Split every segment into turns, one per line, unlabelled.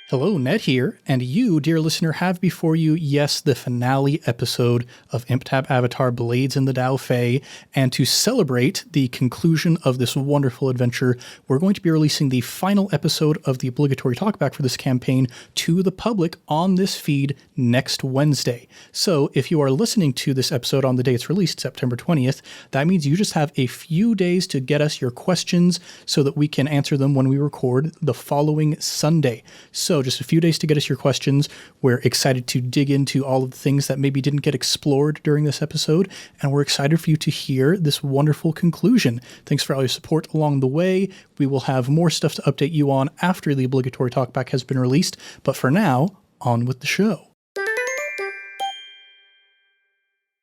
Hello, Ned here, and you, dear listener, have before you, yes, the finale episode of Improv Avatar Blades in the Daofei, and to celebrate the conclusion of this wonderful adventure, we're going to be releasing the final episode of the obligatory talkback for this campaign to the public on this feed next Wednesday. So if you are listening to this episode on the day it's released, September 20th, that means you just have a few days to get us your questions so that we can answer them when we record the following Sunday. So just a few days to get us your questions. We're excited to dig into all of the things that maybe didn't get explored during this episode, and we're excited for you to hear this wonderful conclusion. Thanks for all your support along the way. We will have more stuff to update you on after the obligatory talkback has been released, but for now, on with the show.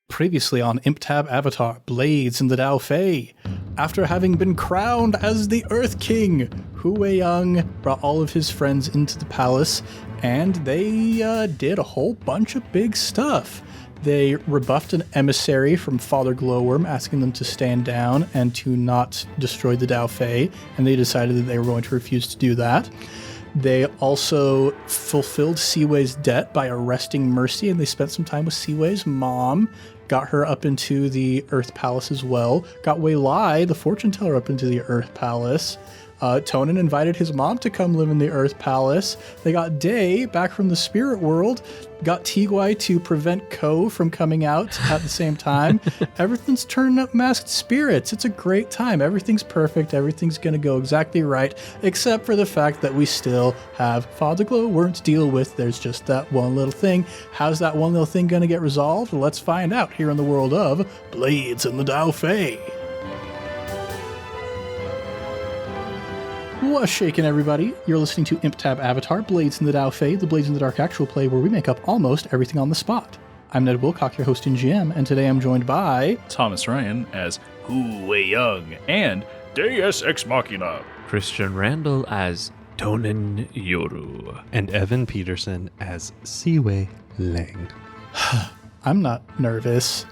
Previously on Improv Avatar Blades in the Daofei, after having been crowned as the Earth King, Weiyong brought all of his friends into the palace, and they did a whole bunch of big stuff. They rebuffed an emissary from Father Glowworm, asking them to stand down and to not destroy the Daofei, and they decided that they were going to refuse to do that. They also fulfilled Ciwei's debt by arresting Mercy, and they spent some time with Ciwei's mom, got her up into the Earth Palace as well, got Wei Lai, the fortune teller, up into the Earth Palace. Tonan invited his mom to come live in the Earth Palace. They got Day back from the spirit world, got Ciwei to prevent Ko from coming out at the same time. Everything's turning up masked spirits. It's a great time. Everything's perfect. Everything's going to go exactly right, except for the fact that we still have Father Glowworm to deal with. There's just that one little thing. How's that one little thing going to get resolved? Let's find out here in the world of Blades in the Daofei. What's shaking, everybody? You're listening to Improv Avatar Blades in the Daofei, the Blades in the Dark actual play where we make up almost everything on the spot. I'm Ned Wilcock, your host and GM, and today I'm joined by
Thomas Ryan as Weiyong and Deus Ex Machina,
Christian Randall as Tonan Yoru,
and Evan Peterson as Ciwei Lang.
I'm not nervous.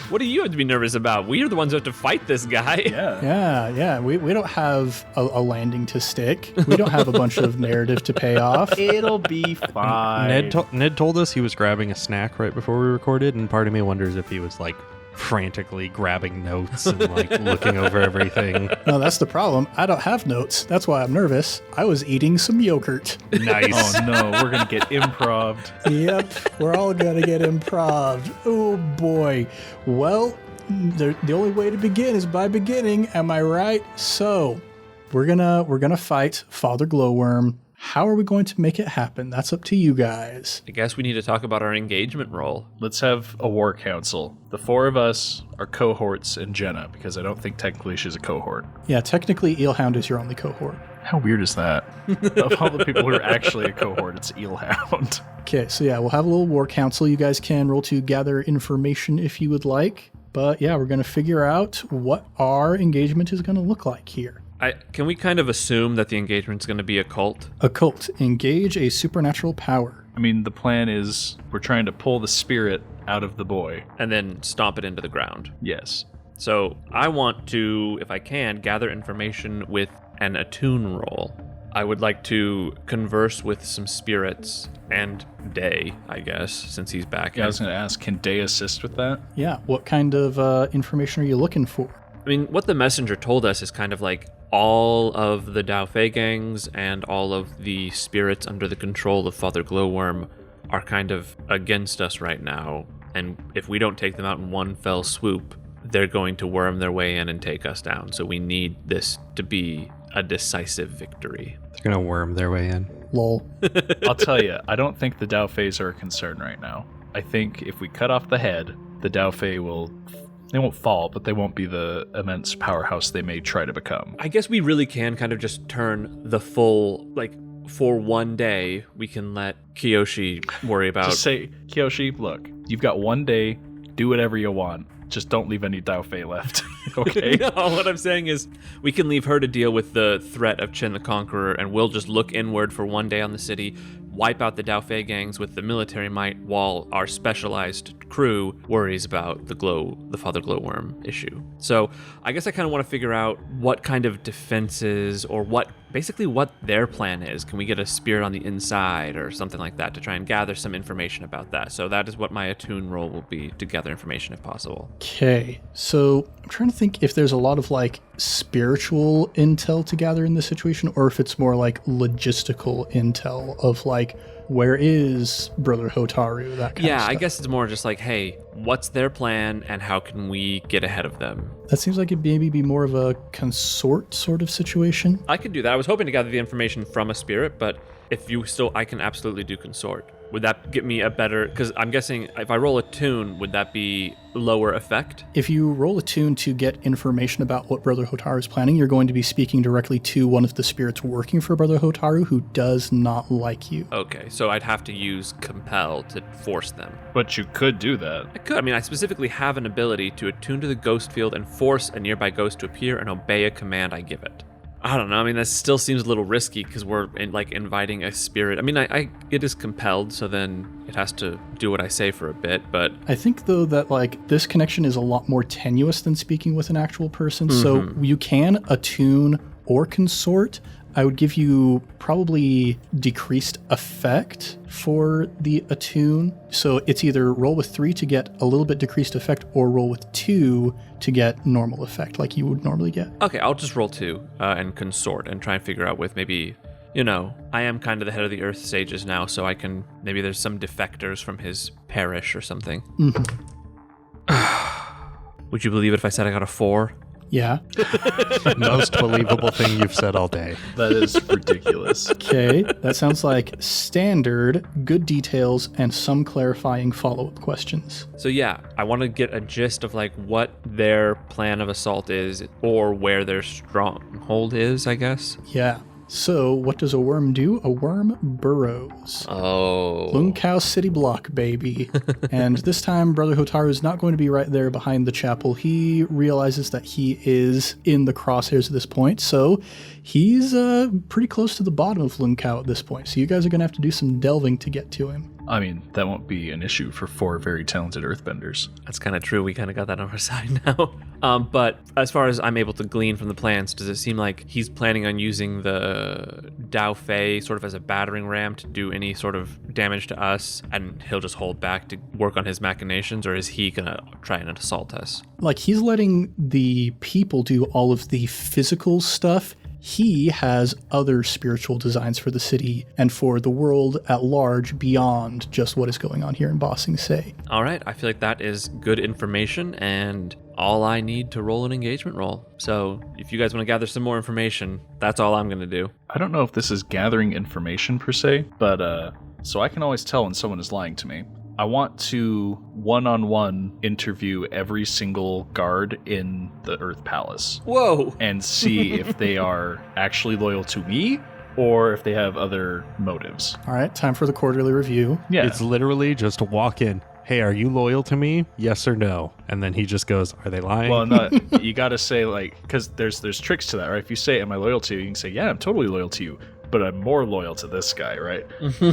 What do you have to be nervous about? We are the ones who have to fight this guy.
Yeah. We don't have a landing to stick. We don't have a bunch of narrative to pay off.
It'll be fine.
Ned told us he was grabbing a snack right before we recorded, and part of me wonders if he was like frantically grabbing notes and like looking over everything.
No, that's the problem. I don't have notes. That's why I'm nervous. I was eating some yogurt.
Nice.
Oh no, we're gonna get improv'd.
Yep, we're all gonna get improv'd. Oh boy. Well, the only way to begin is by beginning. Am I right? So we're gonna fight Father Glowworm. How are we going to make it happen? That's up to you guys.
I guess we need to talk about our engagement role.
Let's have a war council. The four of us are cohorts in Jenna, because I don't think technically she's a cohort.
Yeah, technically Eelhound is your only cohort.
How weird is that? Of all the people who are actually a cohort, it's Eelhound.
Okay, so yeah, we'll have a little war council. You guys can roll to gather information if you would like. But yeah, we're going to figure out what our engagement is going to look like here.
Can we kind of assume that the engagement's going to be a cult?
A cult. Engage a supernatural power.
I mean, the plan is we're trying to pull the spirit out of the boy.
And then stomp it into the ground.
Yes.
So I want to, if I can, gather information with an attune roll. I would like to converse with some spirits and Day, I guess, since he's back.
Yeah, I was going to ask, can Day assist with that?
Yeah, what kind of information are you looking for?
I mean, what the messenger told us is kind of like all of the Daofei gangs and all of the spirits under the control of Father Glowworm are kind of against us right now. And if we don't take them out in one fell swoop, they're going to worm their way in and take us down. So we need this to be a decisive victory.
They're going to worm their way in.
Lol.
I'll tell you, I don't think the Daofeis are a concern right now. I think if we cut off the head, the Daofei they won't fall, but they won't be the immense powerhouse they may try to become.
I guess we really can kind of just turn the full, like, for one day, we can let Kiyoshi worry about...
Just say, Kiyoshi, look, you've got one day, do whatever you want. Just don't leave any Daofei left, okay?
No, what I'm saying is we can leave her to deal with the threat of Chen the Conqueror, and we'll just look inward for one day on the city, wipe out the Daofei gangs with the military might, while our specialized crew worries about the Father Glowworm issue. So I guess I kind of want to figure out what kind of defenses or what basically what their plan is. Can we get a spirit on the inside or something like that to try and gather some information about that? So that is what my attune role will be, to gather information if possible.
Okay, so I'm trying to think if there's a lot of like spiritual intel to gather in this situation, or if it's more like logistical intel of like, where is Brother Hotaru, that kind of stuff.
I guess it's more just like, hey, what's their plan and how can we get ahead of them?
That seems like it'd maybe be more of a consort sort of situation.
I could do that. I was hoping to gather the information from a spirit, but if you still, I can absolutely do consort. Would that get me a better, because I'm guessing if I roll a tune, would that be lower effect?
If you roll a tune to get information about what Brother Hotaru is planning, you're going to be speaking directly to one of the spirits working for Brother Hotaru who does not like you.
Okay, so I'd have to use compel to force them.
But you could do that.
I could. I mean, I specifically have an ability to attune to the ghost field and force a nearby ghost to appear and obey a command I give it. I don't know. I mean, that still seems a little risky because we're inviting a spirit. I mean, it is compelled, so then it has to do what I say for a bit, but...
I think, though, that, like, this connection is a lot more tenuous than speaking with an actual person, so you can attune or consort. I would give you probably decreased effect for the attune. So it's either roll with 3 to get a little bit decreased effect, or roll with 2 to get normal effect like you would normally get.
Okay, I'll just roll 2 and consort and try and figure out with maybe, I am kind of the head of the Earth Sages now, so I can, maybe there's some defectors from his parish or something. Would you believe it if I said I got a 4?
Yeah.
Most believable thing you've said all day.
That is ridiculous.
Okay, that sounds like standard, good details, and some clarifying follow-up questions.
So yeah, I want to get a gist of like what their plan of assault is, or where their stronghold is, I guess.
Yeah. So, what does a worm do? A worm burrows.
Oh.
Lungkao City Block, baby. And this time, Brother Hotaru is not going to be right there behind the chapel. He realizes that he is in the crosshairs at this point, so he's pretty close to the bottom of Lungkao at this point. So you guys are going to have to do some delving to get to him.
I mean, that won't be an issue for 4 very talented earthbenders.
That's kind of true. We kind of got that on our side now. But as far as I'm able to glean from the plans, does it seem like he's planning on using the Daofei sort of as a battering ram to do any sort of damage to us, and he'll just hold back to work on his machinations, or is he going to try and assault us?
Like, he's letting the people do all of the physical stuff. He has other spiritual designs for the city and for the world at large beyond just what is going on here in Ba Sing Se.
All right, I feel like that is good information and all I need to roll an engagement roll. So if you guys want to gather some more information, that's all I'm going to do.
I don't know if this is gathering information per se, but so I can always tell when someone is lying to me. I want to one-on-one interview every single guard in the Earth Palace.
Whoa!
And see if they are actually loyal to me or if they have other motives.
All right, time for the quarterly review.
Yeah.
It's literally just walk in. Hey, are you loyal to me? Yes or no? And then he just goes, are they lying?
Well, no, you got to say, like, because there's tricks to that, right? If you say, am I loyal to you? You can say, yeah, I'm totally loyal to you, but I'm more loyal to this guy, right?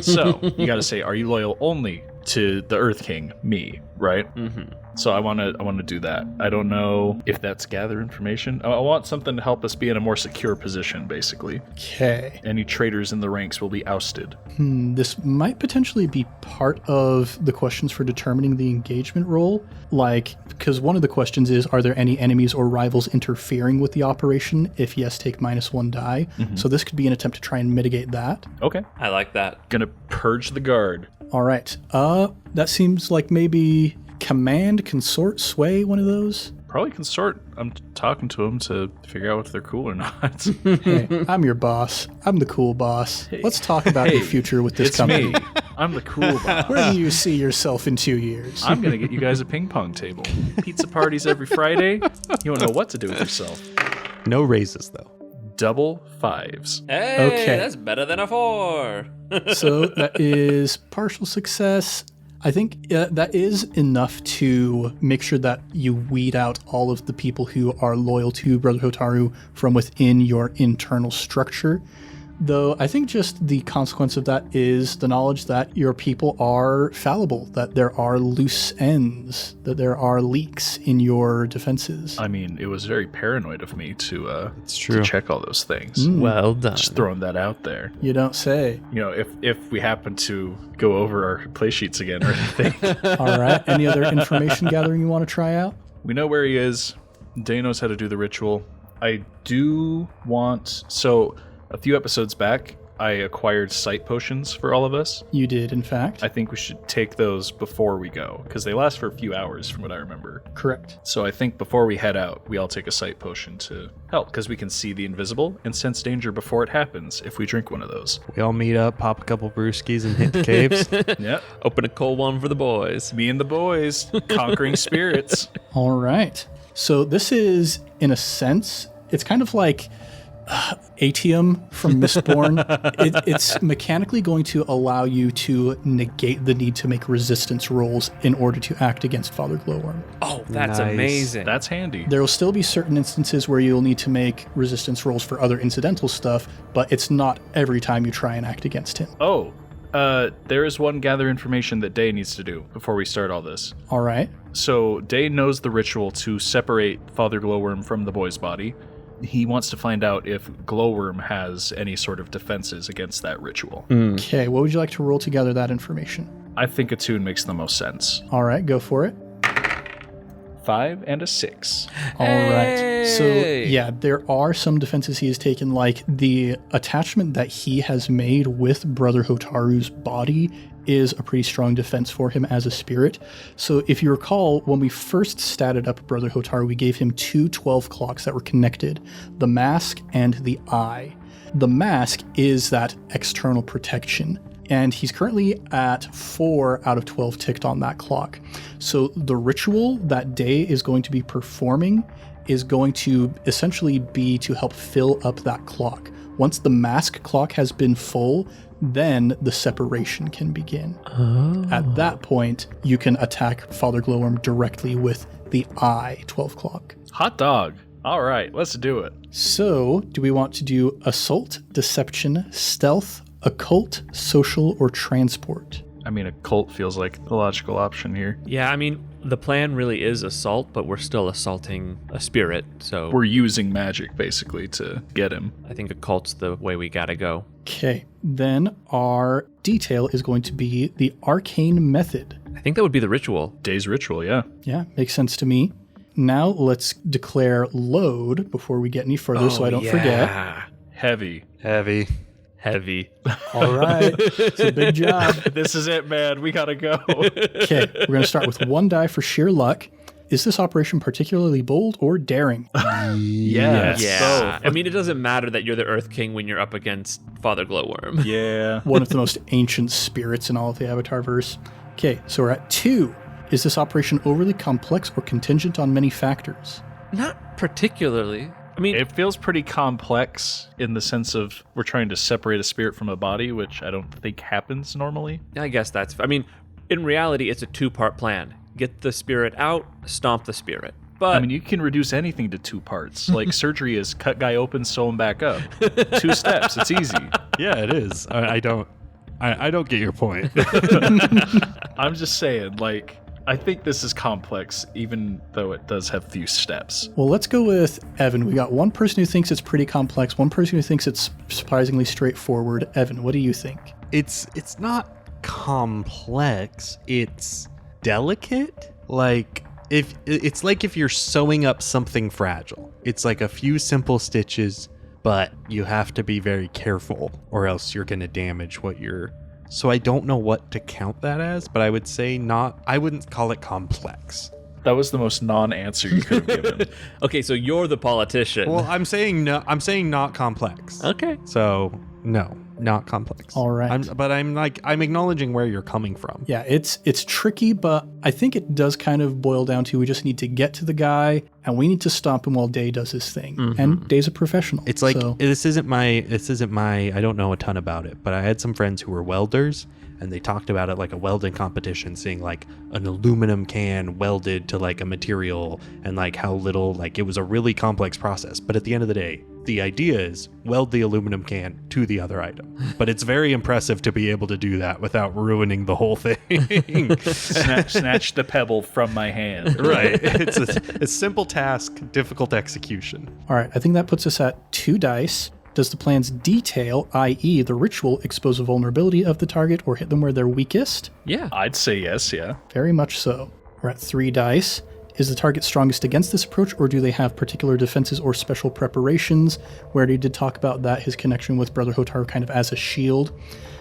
So you got to say, are you loyal only to the Earth King, me, right? Mm-hmm. So I want to do that. I don't know if that's gather information. I want something to help us be in a more secure position, basically.
Okay.
Any traitors in the ranks will be ousted.
This might potentially be part of the questions for determining the engagement role. Like, because one of the questions is, are there any enemies or rivals interfering with the operation? If yes, take -1 die. Mm-hmm. So this could be an attempt to try and mitigate that.
Okay.
I like that.
Gonna purge the guard.
All right. That seems like maybe command, consort, sway, one of those.
Probably consort. I'm talking to them to figure out if they're cool or not.
Hey, I'm your boss. I'm the cool boss. Hey. Let's talk about your future with this
it's
company.
Me. I'm the cool boss.
Where do you see yourself in 2 years?
I'm going to get you guys a ping pong table. Pizza parties every Friday. You won't know what to do with yourself.
No raises, though.
Double 5s.
Hey,
okay.
That's better than a 4.
So that is partial success. I think that is enough to make sure that you weed out all of the people who are loyal to Brother Hotaru from within your internal structure. Though I think just the consequence of that is the knowledge that your people are fallible, that there are loose ends, that there are leaks in your defenses.
I mean, it was very paranoid of me to
true.
check all those things.
Well done.
Just throwing that out there.
You don't say.
You know, if we happen to go over our play sheets again or anything.
All right. Any other information gathering you want to try out?
We know where he is. Day knows how to do the ritual. I do want... So, a few episodes back, I acquired sight potions for all of us.
You did, in fact.
I think we should take those before we go, because they last for a few hours from what I remember.
Correct.
So I think before we head out, we all take a sight potion to help, because we can see the invisible and sense danger before it happens if we drink one of those.
We all meet up, pop a couple brewskis, and hit the caves.
Yep.
Open a cold one for the boys.
Me and the boys, conquering spirits.
All right. So this is, in a sense, it's kind of like Atium from Mistborn. It's mechanically going to allow you to negate the need to make resistance rolls in order to act against Father Glowworm.
Oh, that's
Nice.
amazing.
That's handy.
There will still be certain instances where you'll need to make resistance rolls for other incidental stuff, but it's not every time you try and act against him.
Oh, there is one gather information that Day needs to do before we start all this.
All right.
So Day knows the ritual to separate Father Glowworm from the boy's body. He wants to find out if Glowworm has any sort of defenses against that ritual.
Okay, what would you like to roll to gather that information?
I think a tune makes the most sense.
All right, go for it.
5 and a 6.
All right. So,
Hey!
yeah, there are some defenses he has taken, like the attachment that he has made with Brother Hotaru's body is a pretty strong defense for him as a spirit. So if you recall, when we first statted up Brother Hotaru, we gave him 2 12 clocks that were connected, the mask and the eye. The mask is that external protection, and he's currently at 4 out of 12 ticked on that clock. So the ritual that Day is going to be performing is going to essentially be to help fill up that clock. Once the mask clock has been full, then the separation can begin. At that point, you can attack Father Glowworm directly with the eye 12 clock.
Hot dog. All right, let's do it.
So, do we want to do assault, deception, stealth, occult, social, or transport?
I mean, a cult feels like the logical option here.
Yeah, I mean, the plan really is assault, but we're still assaulting a spirit, so
We're using magic, basically, to get him.
I think occult's the way we gotta go.
Okay, then our detail is going to be the arcane method.
I think that would be the ritual.
Day's ritual, yeah.
Yeah, makes sense to me. Now let's declare load before we get any further so I don't forget.
Heavy.
Heavy.
Heavy.
All right, it's a big job.
This is it, man. We gotta go.
Okay, we're going to start with 1 die for sheer luck. Is this operation particularly bold or daring?
Yes.
Yeah. I mean, it doesn't matter that you're the Earth King when you're up against Father Glowworm.
Yeah.
One of the most ancient spirits in all of the Avatarverse. Okay, so we're at 2. Is this operation overly complex or contingent on many factors?
Not particularly. I mean,
It feels pretty complex in the sense of we're trying to separate a spirit from a body, which I don't think happens normally.
I guess that's... I mean, in reality, it's a 2-part plan. Get the spirit out, stomp the spirit. But
I mean, you can reduce anything to 2 parts. Like surgery is cut guy open, sew him back up. 2 steps. It's easy.
Yeah, it is. I don't get your point.
I'm just saying, like, I think this is complex, even though it does have few steps.
Well, let's go with Evan. We got one person who thinks it's pretty complex, one person who thinks it's surprisingly straightforward. Evan, what do you think?
It's not complex. It's delicate. Like if you're sewing up something fragile. It's like a few simple stitches, but you have to be very careful or else you're going to damage what you're... So I don't know what to count that as, but I would say not... I wouldn't call it complex.
That was the most non-answer you could have given.
okay, so you're the politician.
Well, I'm saying no. I'm saying not complex.
Okay.
So no, not complex.
All right.
I'm acknowledging where you're coming from.
Yeah, it's tricky, but I think it does kind of boil down to we just need to get to the guy and we need to stomp him while Day does his thing. And Day's a professional.
It's like
so.
this isn't my I don't know a ton about it, but I had some friends who were welders and they talked about it like a welding competition, seeing like an aluminum can welded to like a material and like how little, like it was a really complex process. But at the end of the day, The idea is weld the aluminum can to the other item. But it's very impressive to be able to do that without ruining the whole thing.
Snatch the pebble from my hand.
Right. It's a simple task, difficult execution.
All right, I think that puts us at 2 dice. Does the plan's detail, i.e. the ritual, expose a vulnerability of the target or hit them where they're weakest?
Yeah.
I'd say yes, yeah.
Very much so. We're at 3 dice. Is the target strongest against this approach, or do they have particular defenses or special preparations? We already did talk about that, his connection with Brother Hotaru kind of as a shield.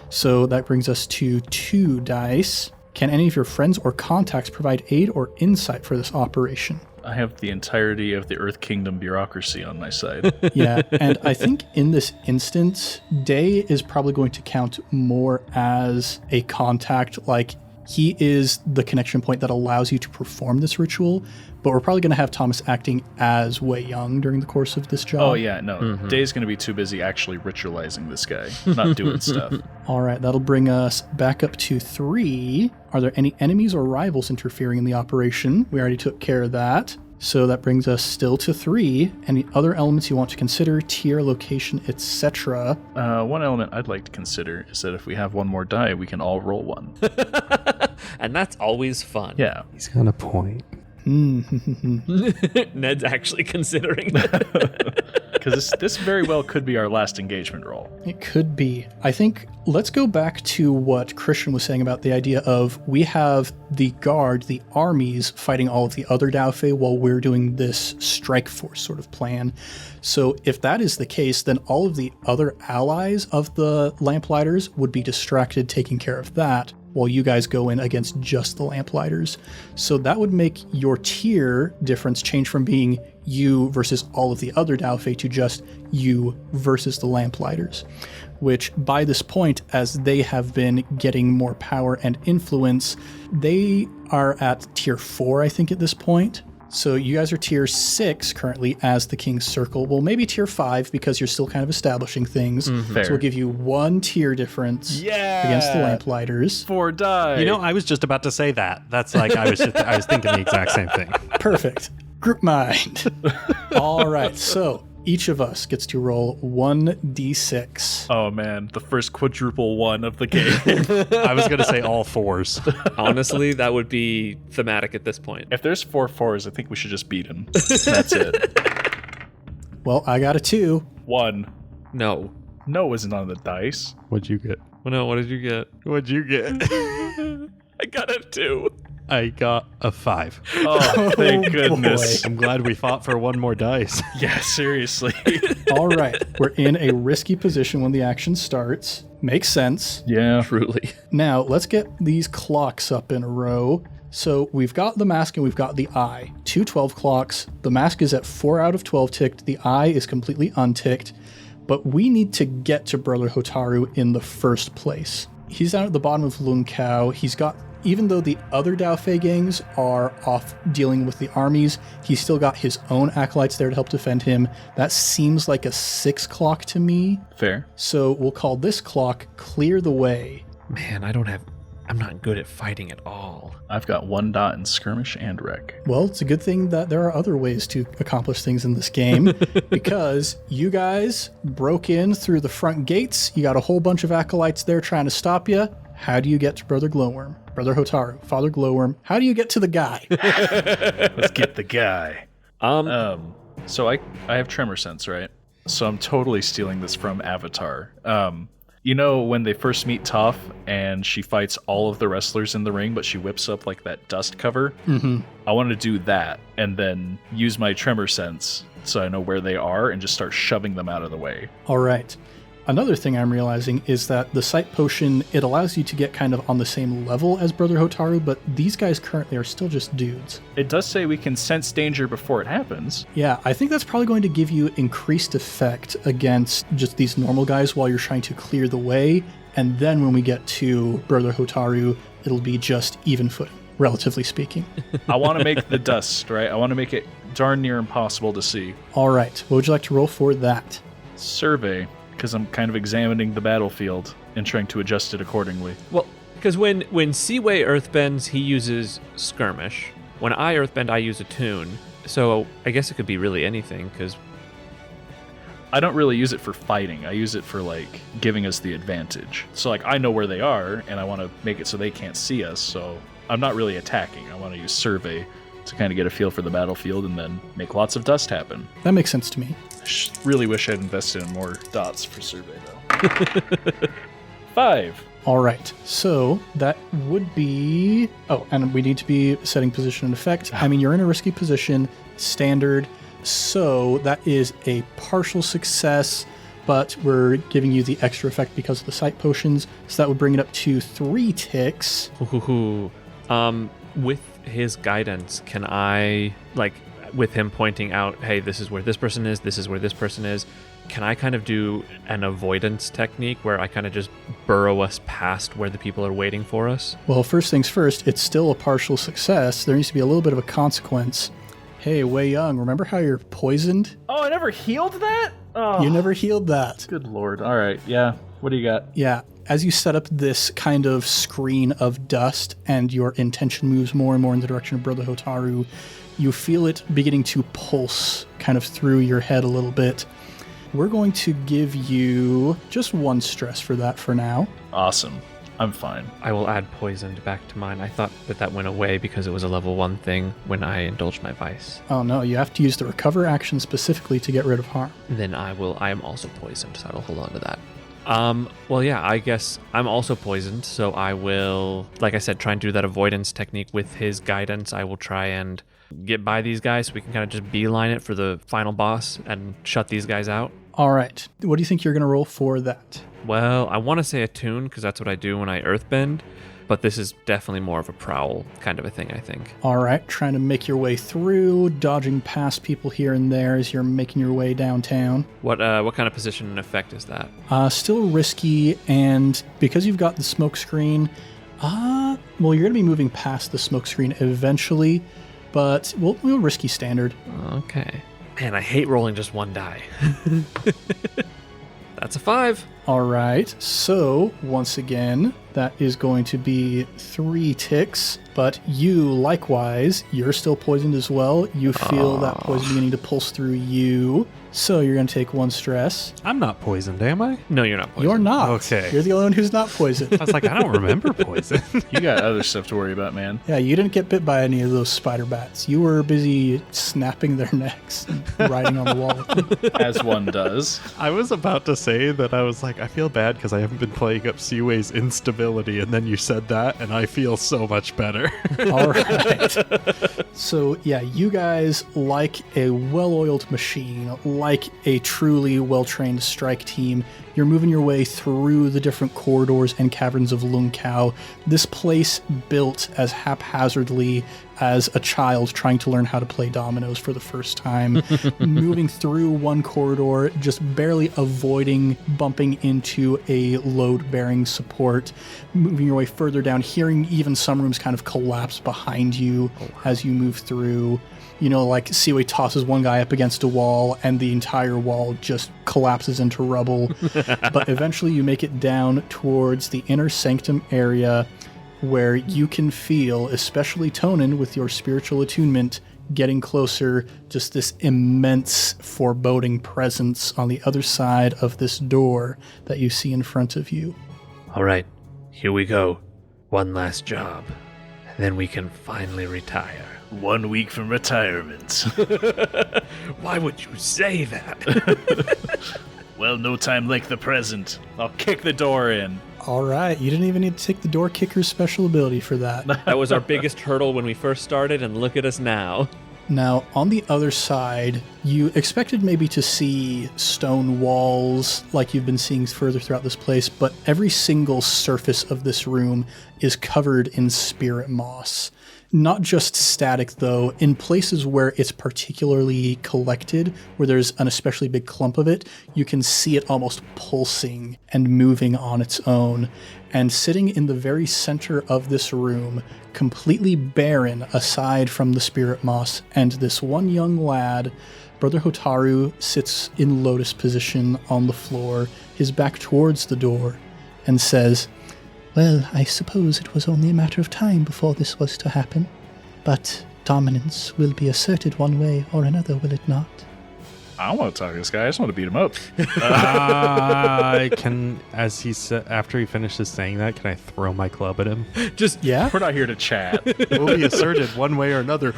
So that brings us to 2 dice. Can any of your friends or contacts provide aid or insight for this operation?
I have the entirety of the Earth Kingdom bureaucracy on my side.
Yeah, and I think in this instance, Day is probably going to count more as a contact, like he is the connection point that allows you to perform this ritual, but we're probably going to have Thomas acting as Weiyong during the course of this job.
Oh, yeah, no. Day's going to be too busy actually ritualizing this guy, not doing stuff.
All right, that'll bring us back up to 3. Are there any enemies or rivals interfering in the operation? We already took care of that. So that brings us still to 3. Any other elements you want to consider, tier, location, etc.?
One element I'd like to consider is that if we have one more die, we can all roll one.
And that's always fun.
Yeah.
He's got a point.
Ned's actually considering that.
Because this very well could be our last engagement roll.
It could be. I think let's go back to what Christian was saying about the idea of we have the guard, the armies fighting all of the other Daofei while we're doing this strike force sort of plan. So if that is the case, then all of the other allies of the Lamplighters would be distracted taking care of that, while you guys go in against just the Lamplighters. So that would make your tier difference change from being you versus all of the other Daofei to just you versus the Lamplighters, which by this point, as they have been getting more power and influence, they are at tier 4, I think, at this point. So you guys are tier 6 currently as the King's Circle. Well, maybe tier 5 because you're still kind of establishing things.
Fair.
So we'll give you 1 tier difference against the Lamplighters.
4 die.
You know, I was just about to say that. That's like, I was thinking the exact same thing.
Perfect. Group mind. All right. So each of us gets to roll 1d6.
Oh man, the first quadruple 1 of the game.
I was going to say all 4s.
Honestly, that would be thematic at this point.
If there's 4 4s, I think we should just beat him. That's it.
Well, I got a 2.
1.
No.
No isn't on the dice.
What'd you get?
Well, no, what did you get?
What'd you get?
I got a 2.
I got a 5.
Oh, thank goodness.
I'm glad we fought for 1 more dice.
Yeah, seriously.
All right. We're in a risky position when the action starts. Makes sense.
Yeah.
Truly.
Now, let's get these clocks up in a row. So we've got the mask and we've got the eye. 2 12 clocks. The mask is at 4 out of 12 ticked. The eye is completely unticked. But we need to get to Brother Hotaru in the first place. He's down at the bottom of Lung Kao. He's got, even though the other Daofei gangs are off dealing with the armies, he's still got his own acolytes there to help defend him. That seems like a 6 clock to me.
Fair.
So we'll call this clock Clear the Way.
Man, I'm not good at fighting at all.
I've got 1 dot in skirmish and wreck.
Well, it's a good thing that there are other ways to accomplish things in this game because you guys broke in through the front gates. You got a whole bunch of acolytes there trying to stop you. How do you get to Brother Glowworm? Brother Hotaru, Father Glowworm. How do you get to the guy?
Let's get the guy. So I have tremor sense, right? So I'm totally stealing this from Avatar. You know when they first meet Toph and she fights all of the wrestlers in the ring, but she whips up like that dust cover? Mm-hmm. I want to do that and then use my tremor sense so I know where they are and just start shoving them out of the way.
All right. Another thing I'm realizing is that the Sight Potion, it allows you to get kind of on the same level as Brother Hotaru, but these guys currently are still just dudes.
It does say we can sense danger before it happens.
Yeah, I think that's probably going to give you increased effect against just these normal guys while you're trying to clear the way, and then when we get to Brother Hotaru, it'll be just even footing, relatively speaking.
I want to make the dust, right? I want to make it darn near impossible to see.
All right, what would you like to roll for that?
Survey. Because I'm kind of examining the battlefield and trying to adjust it accordingly.
Well, because when Ciwei earthbends, he uses skirmish. When I earthbend, I use attune. So I guess it could be really anything, because...
I don't really use it for fighting. I use it for like giving us the advantage. So like I know where they are and I want to make it so they can't see us. So I'm not really attacking. I want to use survey to kind of get a feel for the battlefield and then make lots of dust happen.
That makes sense to me.
Really wish I'd invested in more dots for survey though. 5.
All right, so that would be... Oh, and we need to be setting position and effect. I mean, you're in a risky position, standard, so that is a partial success, but we're giving you the extra effect because of the sight potions, so that would bring it up to 3 ticks.
With his guidance, can I, like, with him pointing out, hey, this is where this person is, this is where this person is, can I kind of do an avoidance technique where I kind of just burrow us past where the people are waiting for us?
Well, first things first, it's still a partial success. There needs to be a little bit of a consequence. Hey, Weiyong, remember how you're poisoned?
Oh, I never healed that? Oh.
You never healed that.
Good lord. All right. Yeah. What do you got?
Yeah. As you set up this kind of screen of dust and your intention moves more and more in the direction of Brother Hotaru, you feel it beginning to pulse kind of through your head a little bit. We're going to give you just 1 stress for that for now.
Awesome. I'm fine.
I will add poisoned back to mine. I thought that went away because it was a level 1 thing when I indulged my vice.
Oh no, you have to use the recover action specifically to get rid of harm.
Then I am also poisoned, so I will hold on to that. Well, yeah, I guess I'm also poisoned, so I will, like I said, try and do that avoidance technique with his guidance. I will try and get by these guys so we can kind of just beeline it for the final boss and shut these guys out.
All right. What do you think you're going to roll for that?
Well, I want to say attune because that's what I do when I earthbend, but this is definitely more of a prowl kind of a thing, I think.
All right. Trying to make your way through, dodging past people here and there as you're making your way downtown.
What kind of position and effect is that?
Still risky, and because you've got the smoke screen, well, you're going to be moving past the smoke screen eventually, but we'll risky standard.
Okay. Man, I hate rolling just 1 die. That's a 5.
All right, so once again, that is going to be 3 ticks, but you, likewise, you're still poisoned as well. You feel that poison beginning to pulse through you, so you're going to take 1 stress.
I'm not poisoned, am I?
No, you're not poisoned.
You're not.
Okay.
You're the only one who's not poisoned.
I was like, I don't remember poison.
You got other stuff to worry about, man.
Yeah, you didn't get bit by any of those spider bats. You were busy snapping their necks and riding on the wall.
As one does.
I was about to say that I was like, I feel bad because I haven't been playing up Ciwei's instability, and then you said that, and I feel so much better.
All right. So, yeah, you guys, like a well-oiled machine, like a truly well-trained strike team, you're moving your way through the different corridors and caverns of Lung Kao. This place built as haphazardly as a child trying to learn how to play dominoes for the first time. Moving through one corridor, just barely avoiding bumping into a load-bearing support. Moving your way further down, hearing even some rooms kind of collapse behind you as you move through. You know, like Ciwei tosses one guy up against a wall and the entire wall just collapses into rubble. But eventually you make it down towards the inner sanctum area where you can feel, especially Tonan with your spiritual attunement, getting closer, just this immense foreboding presence on the other side of this door that you see in front of you.
All right, here we go. One last job, and then we can finally retire.
1 week from retirement.
Why would you say that?
Well, no time like the present. I'll kick the door in.
All right, you didn't even need to take the door kicker's special ability for that.
That was our biggest hurdle when we first started, and look at us now.
Now, on the other side, you expected maybe to see stone walls like you've been seeing further throughout this place, but every single surface of this room is covered in spirit moss. Not just static, though. In places where it's particularly collected, where there's an especially big clump of it, you can see it almost pulsing and moving on its own. And sitting in the very center of this room, completely barren aside from the spirit moss, and this one young lad, Brother Hotaru, sits in lotus position on the floor, his back towards the door, and says, "Well, I suppose it was only a matter of time before this was to happen. But dominance will be asserted one way or another, will it not?"
I don't want to talk to this guy. I just want to beat him up.
As he said, after he finishes saying that, can I throw my club at him?
Yeah?
We're not here to chat.
It will be asserted one way or another.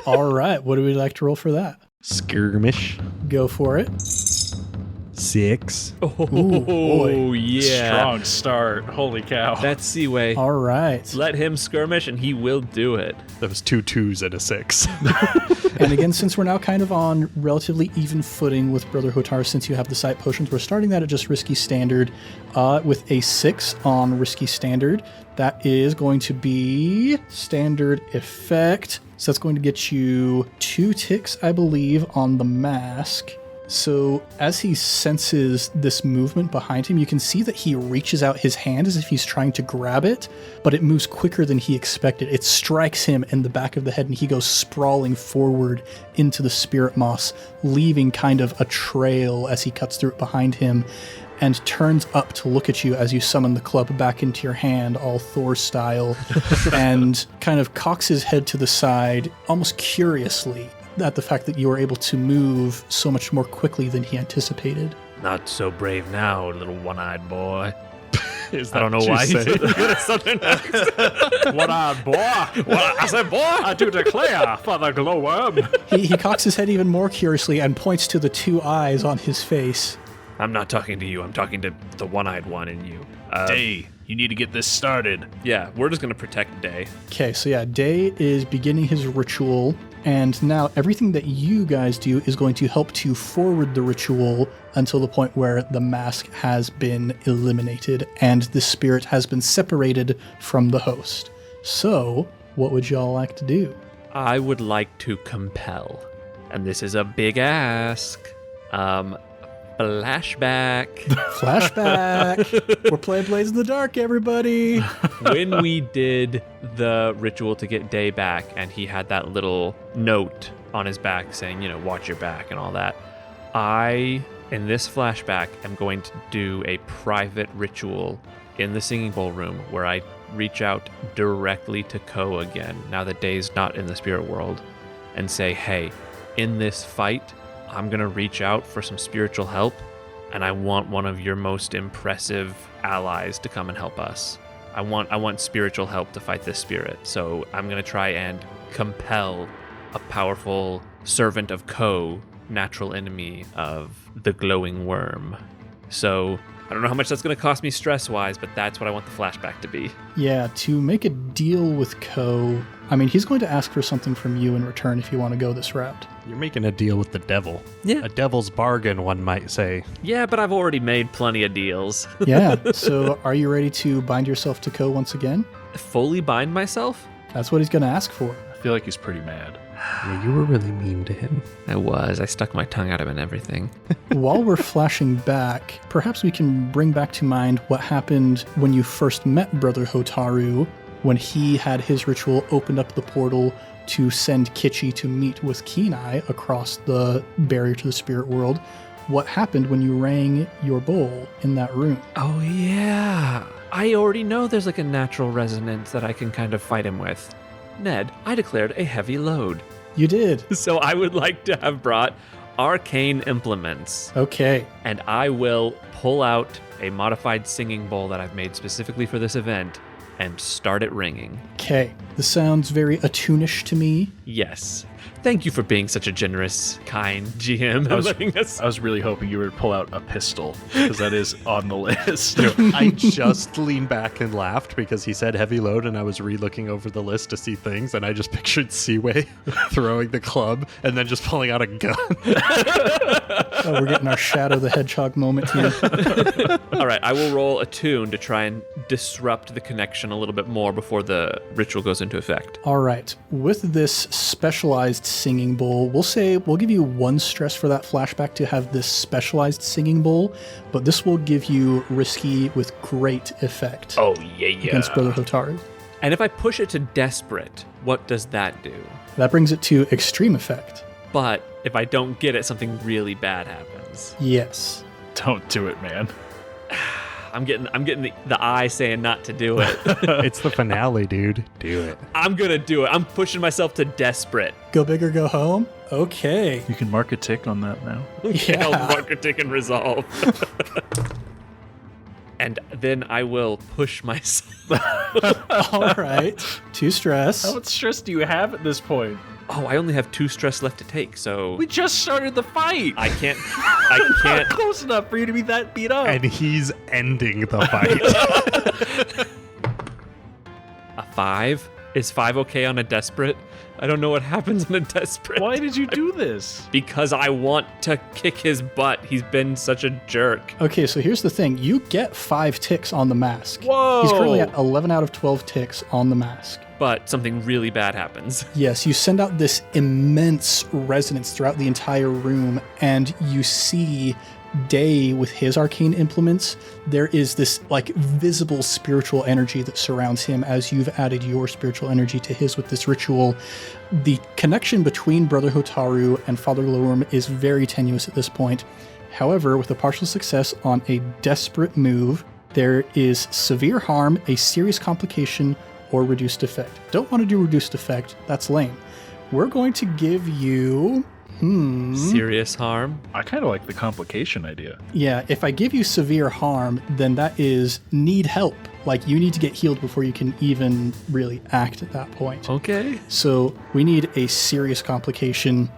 All right. What do we like to roll for that?
Skirmish.
Go for it.
6.
Oh, yeah.
Strong start. Holy cow.
That's Ciwei.
All right.
Let him skirmish and he will do it.
That was 2 2s and a 6.
And again, since we're now kind of on relatively even footing with Brother Hotaru, since you have the sight potions, we're starting that at just Risky Standard with a 6 on Risky Standard. That is going to be Standard Effect. So that's going to get you 2 ticks, I believe, on the mask. So as he senses this movement behind him, you can see that he reaches out his hand as if he's trying to grab it, but it moves quicker than he expected. It strikes him in the back of the head and he goes sprawling forward into the spirit moss, leaving kind of a trail as he cuts through it behind him and turns up to look at you as you summon the club back into your hand, all Thor style, and kind of cocks his head to the side, almost curiously, at the fact that you were able to move so much more quickly than he anticipated.
Not so brave now, little one-eyed boy.
I
I don't know why he said that. Southern accent.
One-eyed boy.
What? I said, boy.
I do declare for the glowworm.
He cocks his head even more curiously and points to the 2 eyes on his face.
I'm not talking to you. I'm talking to the one-eyed one in you.
Day, you need to get this started.
Yeah, we're just going to protect Day.
Okay, so yeah, Day is beginning his ritual, and now everything that you guys do is going to help to forward the ritual until the point where the mask has been eliminated and the spirit has been separated from the host. So, what would y'all like to do?
I would like to compel, and this is a big ask. Flashback.
Flashback! We're playing Blades in the Dark, everybody!
When we did the ritual to get Day back, and he had that little note on his back saying, watch your back and all that, I, in this flashback, am going to do a private ritual in the singing bowl room where I reach out directly to Ko again, now that Day's not in the spirit world, and say, hey, in this fight, I'm going to reach out for some spiritual help, and I want one of your most impressive allies to come and help us. I want spiritual help to fight this spirit, so I'm going to try and compel a powerful servant of Ko, natural enemy of the glowing worm. So I don't know how much that's going to cost me stress-wise, but that's what I want the flashback to be.
Yeah, to make a deal with Ko, he's going to ask for something from you in return if you want to go this route.
You're making a deal with the devil.
Yeah.
A devil's bargain, one might say.
Yeah, but I've already made plenty of deals.
Yeah, so are you ready to bind yourself to Ko once again?
Fully bind myself?
That's what he's going to ask for.
I feel like he's pretty mad.
Yeah, you were really mean to him.
I stuck my tongue out of him and everything.
While we're flashing back, perhaps we can bring back to mind what happened when you first met Brother Hotaru, when he had his ritual, opened up the portal to send Kichi to meet with Kenai across the barrier to the spirit world. What happened when you rang your bowl in that room?
Oh, yeah. I already know there's like a natural resonance that I can kind of fight him with. Ned, I declared a heavy load.
You did.
So I would like to have brought arcane implements.
Okay.
And I will pull out a modified singing bowl that I've made specifically for this event and start it ringing.
Okay. This sounds very attuneish to me.
Yes. Thank you for being such a generous, kind GM.
I was really hoping you would pull out a pistol, because that is on the list.
I just leaned back and laughed because he said heavy load, and I was re-looking over the list to see things, and I just pictured Ciwei throwing the club and then just pulling out a gun.
Oh, we're getting our Shadow the Hedgehog moment here.
All right, I will roll a tune to try and disrupt the connection a little bit more before the ritual goes into effect.
All right. With this specialized singing bowl, we'll give you 1 stress for that flashback to have this specialized singing bowl, but this will give you risky with great effect.
Oh, yeah.
Against Brother Hotaru.
And if I push it to desperate, what does that do?
That brings it to extreme effect.
But if I don't get it, something really bad happens.
Yes.
Don't do it, man.
I'm getting the eye saying not to do it.
It's the finale, dude. Do it.
I'm gonna do it. I'm pushing myself to desperate.
Go big or go home? Okay.
You can mark a tick on that now.
Yeah.
I'll mark a tick and resolve. And then I will push myself.
All right. 2 stress.
How much stress do you have at this point?
Oh, I only have 2 stress left to take, so
We just started the fight.
I can't.
Not close enough for you to be that beat up.
And he's ending the fight.
A 5? Is 5 okay on a desperate? I don't know what happens on a desperate.
Why did you do this?
Because I want to kick his butt. He's been such a jerk.
Okay, so here's the thing. You get 5 ticks on the mask.
Whoa.
He's currently at 11 out of 12 ticks on the mask.
But something really bad happens.
Yes, you send out this immense resonance throughout the entire room, and you see Day with his arcane implements. There is this like visible spiritual energy that surrounds him as you've added your spiritual energy to his with this ritual. The connection between Brother Hotaru and Father Glowworm is very tenuous at this point. However, with a partial success on a desperate move, there is severe harm, a serious complication, or reduced effect. Don't want to do reduced effect, that's lame. We're going to give you...
Serious harm.
I kind of like the complication idea.
Yeah, if I give you severe harm, then that is need help. Like, you need to get healed before you can even really act at that point.
Okay.
So we need a serious complication.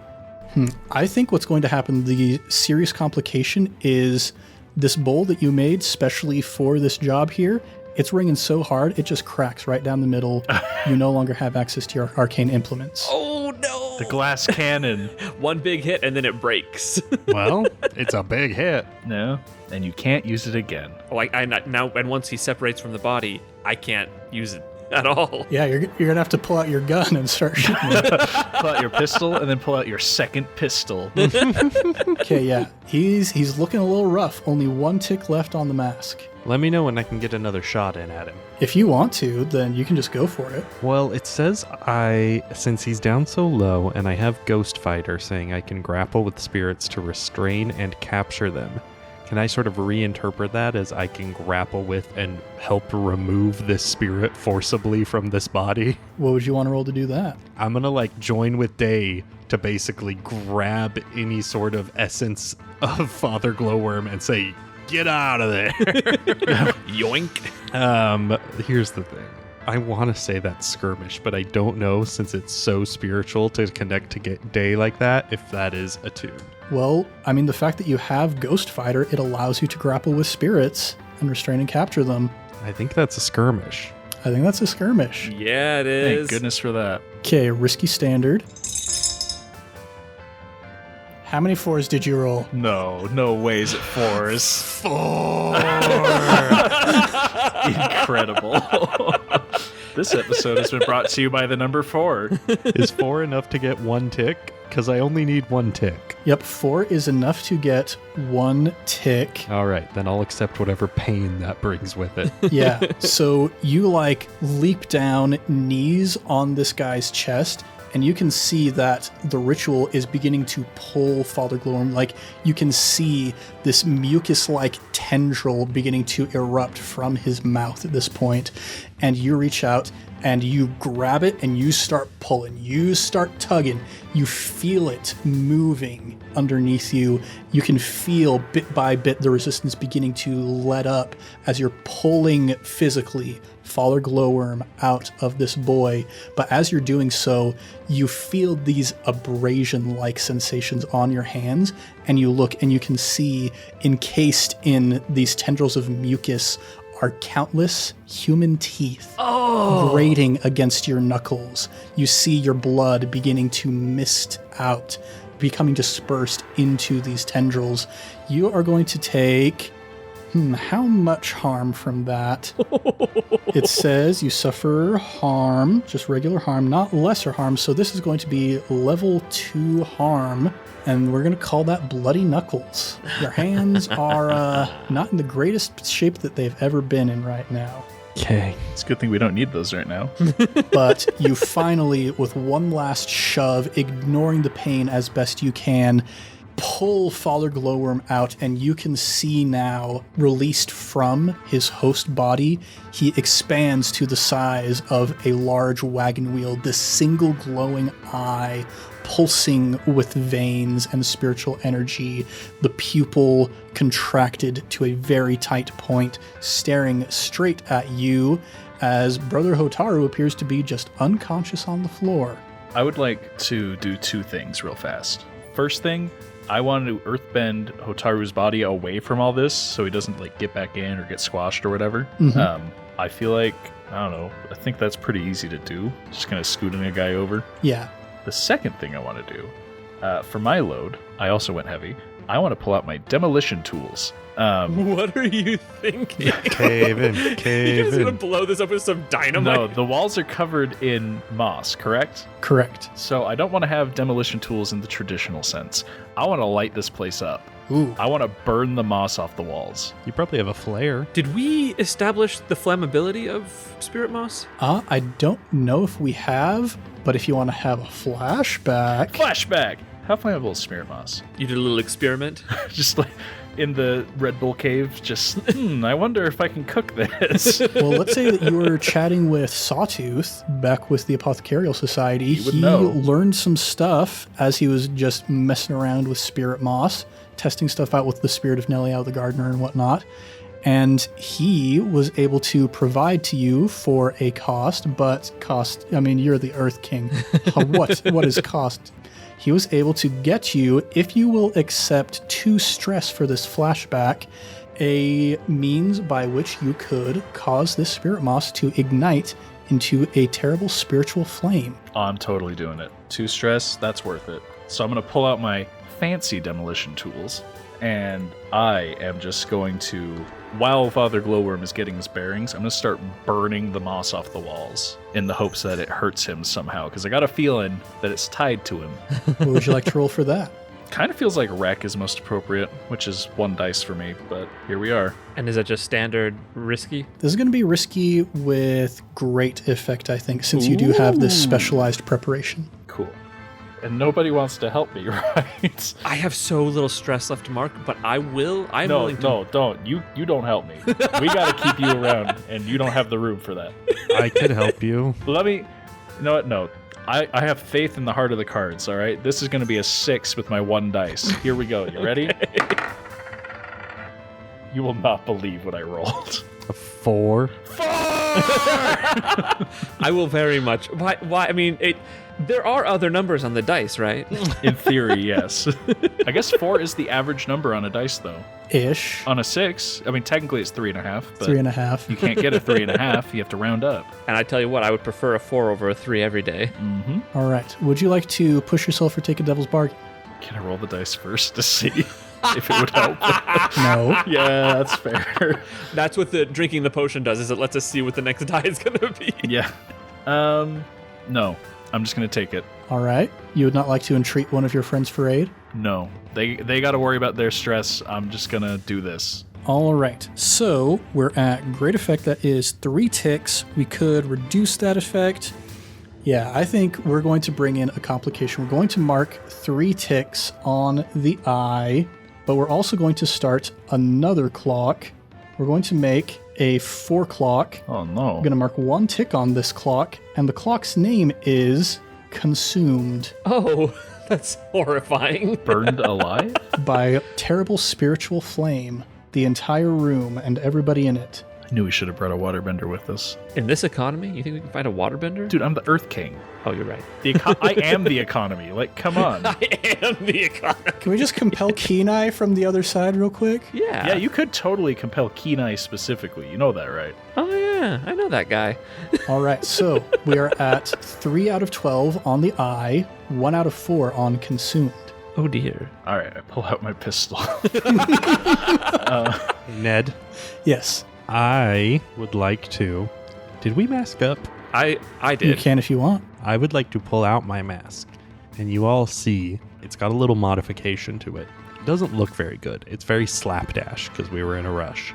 I think what's going to happen, the serious complication is this bowl that you made specially for this job here. It's ringing so hard, it just cracks right down the middle. You no longer have access to your arcane implements.
Oh no!
The glass cannon.
One big hit and then it breaks.
Well, it's a big hit.
No, and you can't use it again.
Oh, I now, and once he separates from the body, I can't use it at all.
Yeah, you're gonna have to pull out your gun and start shooting.
Pull out your pistol and then pull out your second pistol.
Okay, yeah, he's looking a little rough. Only 1 tick left on the mask.
Let me know when I can get another shot in at him.
If you want to, then you can just go for it.
Well, it says since he's down so low, and I have Ghost Fighter saying I can grapple with spirits to restrain and capture them. Can I sort of reinterpret that as I can grapple with and help remove this spirit forcibly from this body?
What would you want to roll to do that?
I'm gonna join with Day to basically grab any sort of essence of Father Glowworm and say, "Get out of there!"
Yoink.
Here's the thing. I want to say that's skirmish, but I don't know since it's so spiritual to connect to get Day like that, if that is attuned.
Well, I mean, the fact that you have Ghost Fighter, it allows you to grapple with spirits and restrain and capture them.
I think that's a skirmish.
I think that's a skirmish.
Yeah, it is.
Thank goodness for that.
Okay, risky standard. How many 4s did you roll?
No ways at 4s.
4!
Incredible. This episode has been brought to you by the number 4.
Is 4 enough to get 1 tick? Because I only need 1 tick.
Yep, 4 is enough to get 1 tick.
All right, then I'll accept whatever pain that brings with it.
Yeah, so you leap down, knees on this guy's chest, and you can see that the ritual is beginning to pull Father Glowworm. You can see this mucus-like tendril beginning to erupt from his mouth at this point. And you reach out and you grab it and you start pulling. You start tugging. You feel it moving underneath you. You can feel bit by bit the resistance beginning to let up as you're pulling physically Father Glowworm out of this boy. But as you're doing so, you feel these abrasion-like sensations on your hands, and you look and you can see encased in these tendrils of mucus are countless human teeth grating against your knuckles. You see your blood beginning to mist out, becoming dispersed into these tendrils. You are going to take... how much harm from that? It says you suffer harm, just regular harm, not lesser harm. So this is going to be level 2 harm. And we're going to call that Bloody Knuckles. Your hands are not in the greatest shape that they've ever been in right now.
Okay.
It's a good thing we don't need those right now.
But you finally, with one last shove, ignoring the pain as best you can, pull Father Glowworm out, and you can see now, released from his host body, he expands to the size of a large wagon wheel, this single glowing eye pulsing with veins and spiritual energy, the pupil contracted to a very tight point, staring straight at you as Brother Hotaru appears to be just unconscious on the floor.
I would like to do two things real fast. First thing, I want to earthbend Hotaru's body away from all this so he doesn't like get back in or get squashed or whatever. I feel like, I don't know, I think that's pretty easy to do. Just kind of scooting a guy over.
Yeah.
The second thing I want to do, for my load, I also went heavy. I want to pull out my demolition tools.
What are you thinking?
Cave in.
You guys gonna blow this up with some dynamite?
No, the walls are covered in moss, correct?
Correct.
So I don't want to have demolition tools in the traditional sense. I want to light this place up.
Ooh.
I want to burn the moss off the walls.
You probably have a flare.
Did we establish the flammability of spirit moss?
I don't know if we have, but if you want to have a flashback.
Flashback! How flammable is spirit moss?
You did a little experiment.
Just like in the Red Bull cave, just, I wonder if I can cook this.
Well, let's say that you were chatting with Sawtooth back with the Apothecarial Society.
would
He
know.
learned some stuff as he was just messing around with spirit moss, testing stuff out with the spirit of Neliao the gardener and whatnot. And he was able to provide to you for a cost, I mean, you're the Earth King. What is cost? He was able to get you, if you will accept 2 stress for this flashback, a means by which you could cause this spirit moss to ignite into a terrible spiritual flame.
I'm totally doing it. 2 stress, that's worth it. So I'm going to pull out my fancy demolition tools, and I am just going to, while Father Glowworm is getting his bearings, I'm going to start burning the moss off the walls in the hopes that it hurts him somehow, because I got a feeling that it's tied to him.
What would you like to roll for that?
Kind of feels like wreck is most appropriate, which is 1 dice for me, but here we are.
And is that just standard risky?
This is going to be risky with great effect, I think, since you do have this specialized preparation.
Cool. And nobody wants to help me, right?
I have so little stress left to mark, but I'm willing to...
No, don't. You don't help me. We got to keep you around, and you don't have the room for that.
I could help you.
You know what? No. I have faith in the heart of the cards, all right? This is going to be a 6 with my 1 dice. Here we go. You ready? You will not believe what I rolled.
A 4.
I will very much... Why? I mean, there are other numbers on the dice, right?
In theory, yes. I guess 4 is the average number on a dice, though.
Ish.
On a 6, I mean, technically it's 3.5, but
3.5.
you can't get a 3.5. You have to round up.
And I tell you what, I would prefer a 4 over a 3 every day.
All right. Would you like to push yourself or take a devil's bargain?
Can I roll the dice first to see if it would help?
No.
Yeah, that's fair.
That's what the drinking the potion does, is it lets us see what the next die is going to be.
Yeah. No. I'm just going to take it.
All right. You would not like to entreat one of your friends for aid?
No. They got to worry about their stress. I'm just going to do this.
All right. So we're at great effect. That is 3 ticks. We could reduce that effect. Yeah, I think we're going to bring in a complication. We're going to mark 3 ticks on the eye, but we're also going to start another clock. We're going to make a 4 clock.
Oh, no.
I'm going to mark 1 tick on this clock, and the clock's name is Consumed
Oh, that's horrifying.
Burned alive?
by terrible spiritual flame. The entire room and everybody in it.
I knew we should have brought a waterbender with us.
In this economy, you think we can find a waterbender?
Dude, I'm the Earth King.
Oh, you're right.
I am the economy. Like, come on.
I am the economy.
Can we just compel Kenai from the other side real quick?
Yeah.
Yeah, you could totally compel Kenai specifically. You know that, right?
Oh, yeah. I know that guy.
All right, so we are at 3 out of 12 on the eye, 1 out of 4 on Consumed.
Oh, dear.
All right, I pull out my pistol.
Ned,
Yes,
I would like to... Did we mask up?
I
you
did.
can if you want.
I would like to pull out my mask. And you all see it's got a little modification to it. It doesn't look very good. It's very slapdash because we were in a rush.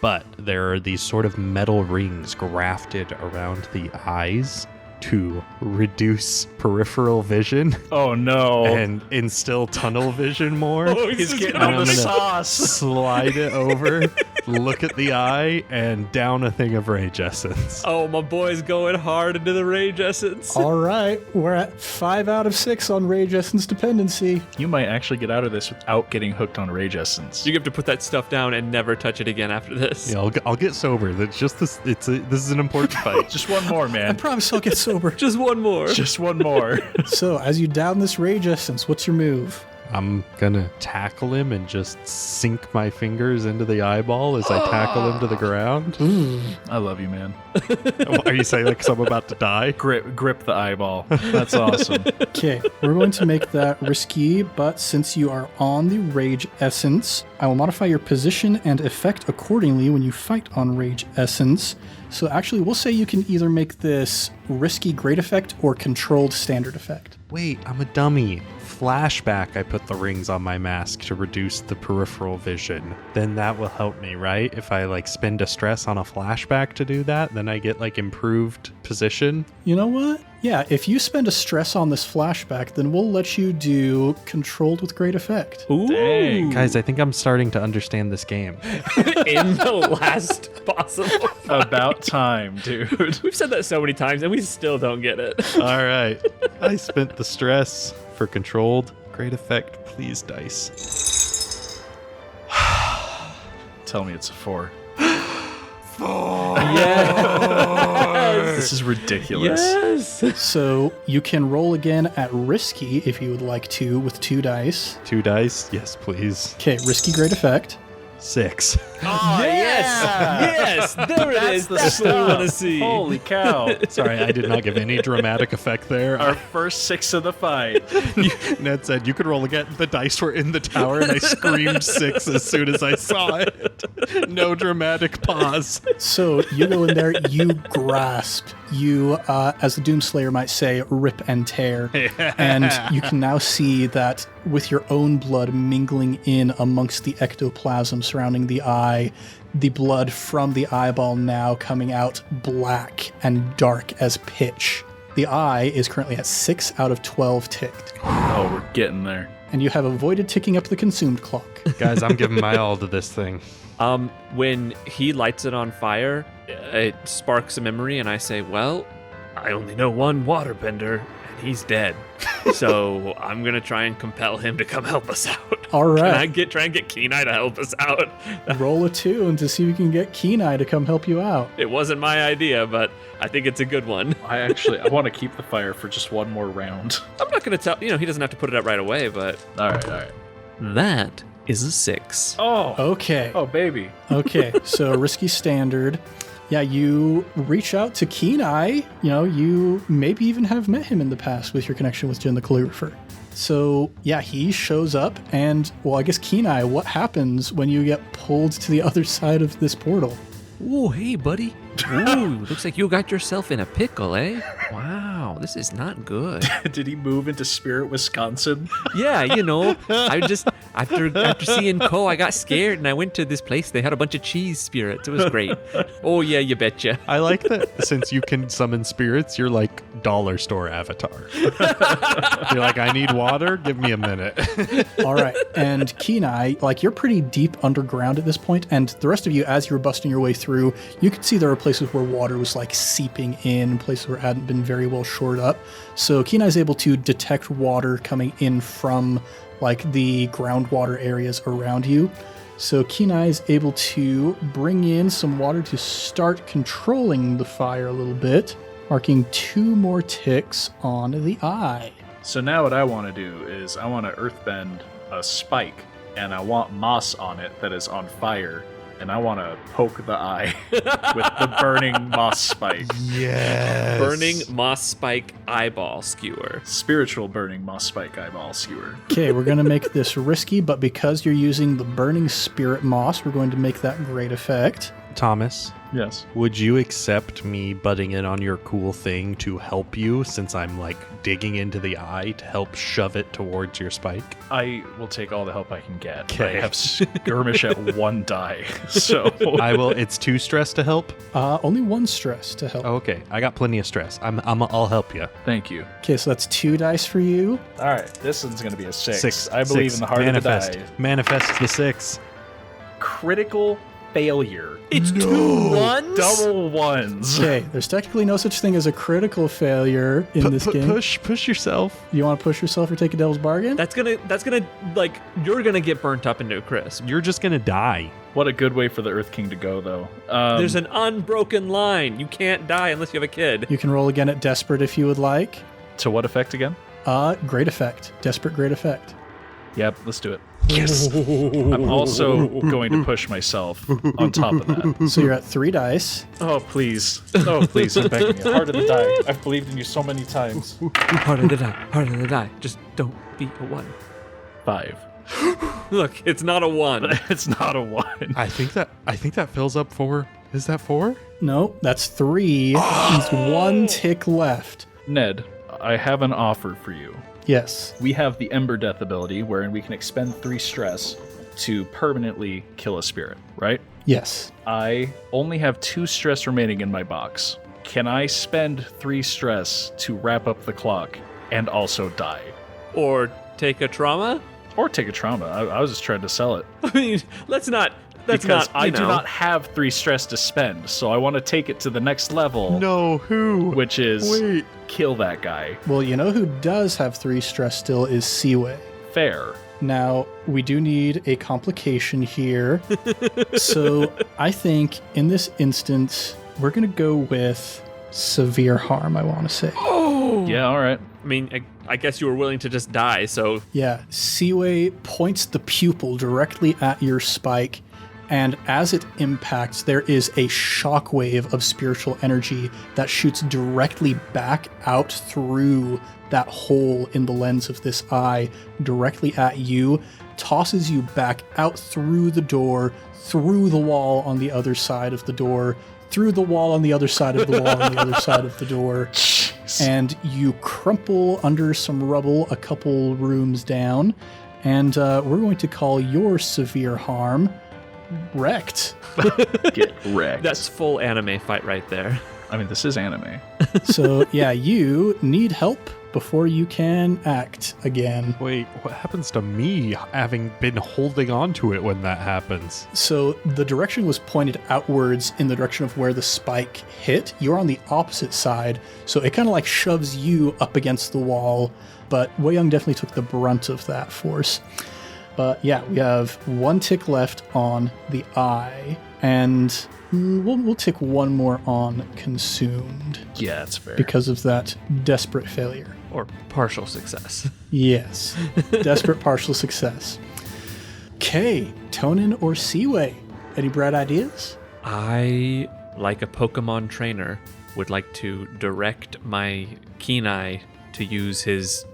But there are these sort of metal rings grafted around the eyes to reduce peripheral vision
Oh no.
and instill tunnel vision more.
He's getting
I'm
on the
gonna
sauce.
Slide it over, look at the eye, and down a thing of rage essence.
Oh, my boy's going hard into the rage essence.
All right, we're at 5 out of 6 on Rage Essence dependency.
You might actually get out of this without getting hooked on Rage Essence.
You have to put that stuff down and never touch it again after this.
Yeah, I'll get sober. That's just this. This is an important fight.
Just one more,
I
man.
promise I'll get sober.
Just one more.
Just one more.
So, as you down this Rage Essence, what's your move?
I'm gonna tackle him and just sink my fingers into the eyeball as I tackle him to the ground.
I love you, man.
Are you saying that because I'm about to die?
Grip the eyeball. That's awesome.
Okay, we're going to make that risky, but since you are on the Rage Essence, I will modify your position and effect accordingly when you fight on Rage Essence. So actually, we'll say you can either make this risky great effect or controlled standard effect.
Wait, I'm a dummy. Flashback, I put the rings on my mask to reduce the peripheral vision. Then that will help me, right? If I like spend a stress on a flashback to do that, then I get like improved position.
You know what? Yeah, if you spend a stress on this flashback, then we'll let you do controlled with great effect.
Ooh.
Dang.
Guys, I think I'm starting to understand this game.
In the last possible fight.
About time, dude.
We've said that so many times and we still don't get it.
All right. I spent the stress for controlled. Great effect, please, dice.
Tell me it's a 4.
Yes.
This is ridiculous.
Yes.
So you can roll again at risky if you would like to with 2 dice.
2 dice? Yes, please.
Okay, risky great effect.
6.
Oh, yes. There it is. That's what we want to see.
Holy cow.
Sorry, I did not give any dramatic effect there.
Our first 6 of the fight.
Ned said you could roll again. The dice were in the tower, and I screamed 6 as soon as I saw it. No dramatic pause.
So you go in there, you grasp, you, as the Doomslayer might say, rip and tear. And you can now see that with your own blood mingling in amongst the ectoplasm surrounding the eye, the blood from the eyeball now coming out black and dark as pitch. The eye is currently at 6 out of 12 ticked.
Oh, we're getting there.
And you have avoided ticking up the consumed clock.
Guys, I'm giving my all to this thing.
When he lights it on fire, it sparks a memory, and I say, well, I only know one waterbender, and he's dead. So I'm going to try and compel him to come help us out.
All right.
Can I try and get Kenai to help us out?
Roll a 2 and to see if you can get Kenai to come help you out.
It wasn't my idea, but I think it's a good one.
I want to keep the fire for just one more round.
I'm not going to tell, he doesn't have to put it out right away, but
All right.
that is a 6.
Oh.
Okay.
Oh, baby.
Okay, so risky standard. Yeah, you reach out to Kenai. You maybe even have met him in the past with your connection with Jin the Calligrapher. So, yeah, he shows up, and, well, I guess Kenai, what happens when you get pulled to the other side of this portal?
Ooh, hey, buddy. Ooh, looks like you got yourself in a pickle, eh? Wow, this is not good.
Did he move into Spirit, Wisconsin?
Yeah, I just, after seeing Ko, I got scared and I went to this place. They had a bunch of cheese spirits. It was great. Oh, yeah, you betcha.
I like that since you can summon spirits, you're like dollar store avatar. You're like, I need water. Give me a minute.
All right, and Kenai, you're pretty deep underground at this point, and the rest of you, as you were busting your way through, you could see there were places where water was seeping in, places where it hadn't been very well shored up. So Kenai's able to detect water coming in from the groundwater areas around you. So Kenai's able to bring in some water to start controlling the fire a little bit, marking 2 more ticks on the eye.
So now what I want to do is I want to earthbend a spike, and I want moss on it that is on fire, and I want to poke the eye with the burning moss spike.
Yes.
Burning moss spike eyeball skewer.
Spiritual burning moss spike eyeball skewer.
Okay, we're going to make this risky, but because you're using the burning spirit moss, we're going to make that great effect.
Thomas,
Yes.
Would you accept me butting in on your cool thing to help you since I'm like digging into the eye to help shove it towards your spike?
I will take all the help I can get.
Okay.
I have skirmish at 1 die, so
I will. It's 2 stress to help.
Only 1 stress to help.
Okay, I got plenty of stress. I'll help you.
thank you.
Okay, so that's 2 dice for you.
All right, this one's going to be a 6.
6.
I believe
6.
in the heart
Manifest.
of the die.
Manifest the 6.
Critical failure.
It's 2 ones?
Double ones.
Okay, there's technically no such thing as a critical failure in this game.
Push yourself.
You want to push yourself or take a devil's bargain?
That's gonna like you're gonna get burnt up into a crisp.
You're just gonna die.
What a good way for the Earth King to go, though.
There's an unbroken line. You can't die unless you have a kid.
You can roll again at Desperate if you would like.
To what effect again?
Great effect. Desperate great effect.
Yep, let's do it. Yes. I'm also going to push myself on top of that.
So you're at 3 dice.
Oh, please. Oh, please. I'm begging you. Heart of the die. I've believed in you so many times.
Harder to die. Harder to die. Just don't be a 1.
5.
Look, it's not a 1.
It's not a 1.
I think that fills up 4. Is that 4?
No, that's 3. There's 1 tick left.
Ned, I have an offer for you.
Yes.
We have the Ember Death ability, wherein we can expend 3 stress to permanently kill a spirit, right?
Yes.
I only have 2 stress remaining in my box. Can I spend 3 stress to wrap up the clock and also die?
Or take a trauma?
Or take a trauma. I was just trying to sell it.
I mean, let's not. That's
Because
not.
I do not have 3 stress to spend, so I want to take it to the next level.
No, who?
Which is
Wait.
kill that guy.
Well, you know who does have 3 stress still is Ciwei.
Fair.
Now, we do need a complication here. So I think in this instance, we're going to go with severe harm, I want to say.
Oh.
Yeah, all right.
I mean, I guess you were willing to just die. So
Yeah, Ciwei points the pupil directly at your spike, and as it impacts, there is a shockwave of spiritual energy that shoots directly back out through that hole in the lens of this eye, directly at you, tosses you back out through the door, through the wall on the other side of the door, through the wall on the other side of the wall on the other side of the door. And you crumple under some rubble a couple rooms down, and we're going to call your severe harm wrecked.
Get wrecked.
that's full anime fight right there.
I mean, this is anime.
So yeah, you need help before you can act again.
Wait, what happens to me having been holding on to it when that happens?
So the direction was pointed outwards in the direction of where the spike hit. You're on the opposite side, so it kind of like shoves you up against the wall, but Weiyong definitely took the brunt of that force. But yeah, we have 1 tick left on the eye, and we'll tick 1 more on consumed
Yeah, that's fair.
because of that desperate failure.
Or partial success.
Yes, desperate partial success. Okay, Tonan or Ciwei? Any bright ideas?
I, like a Pokemon trainer, would like to direct my Kenai to use his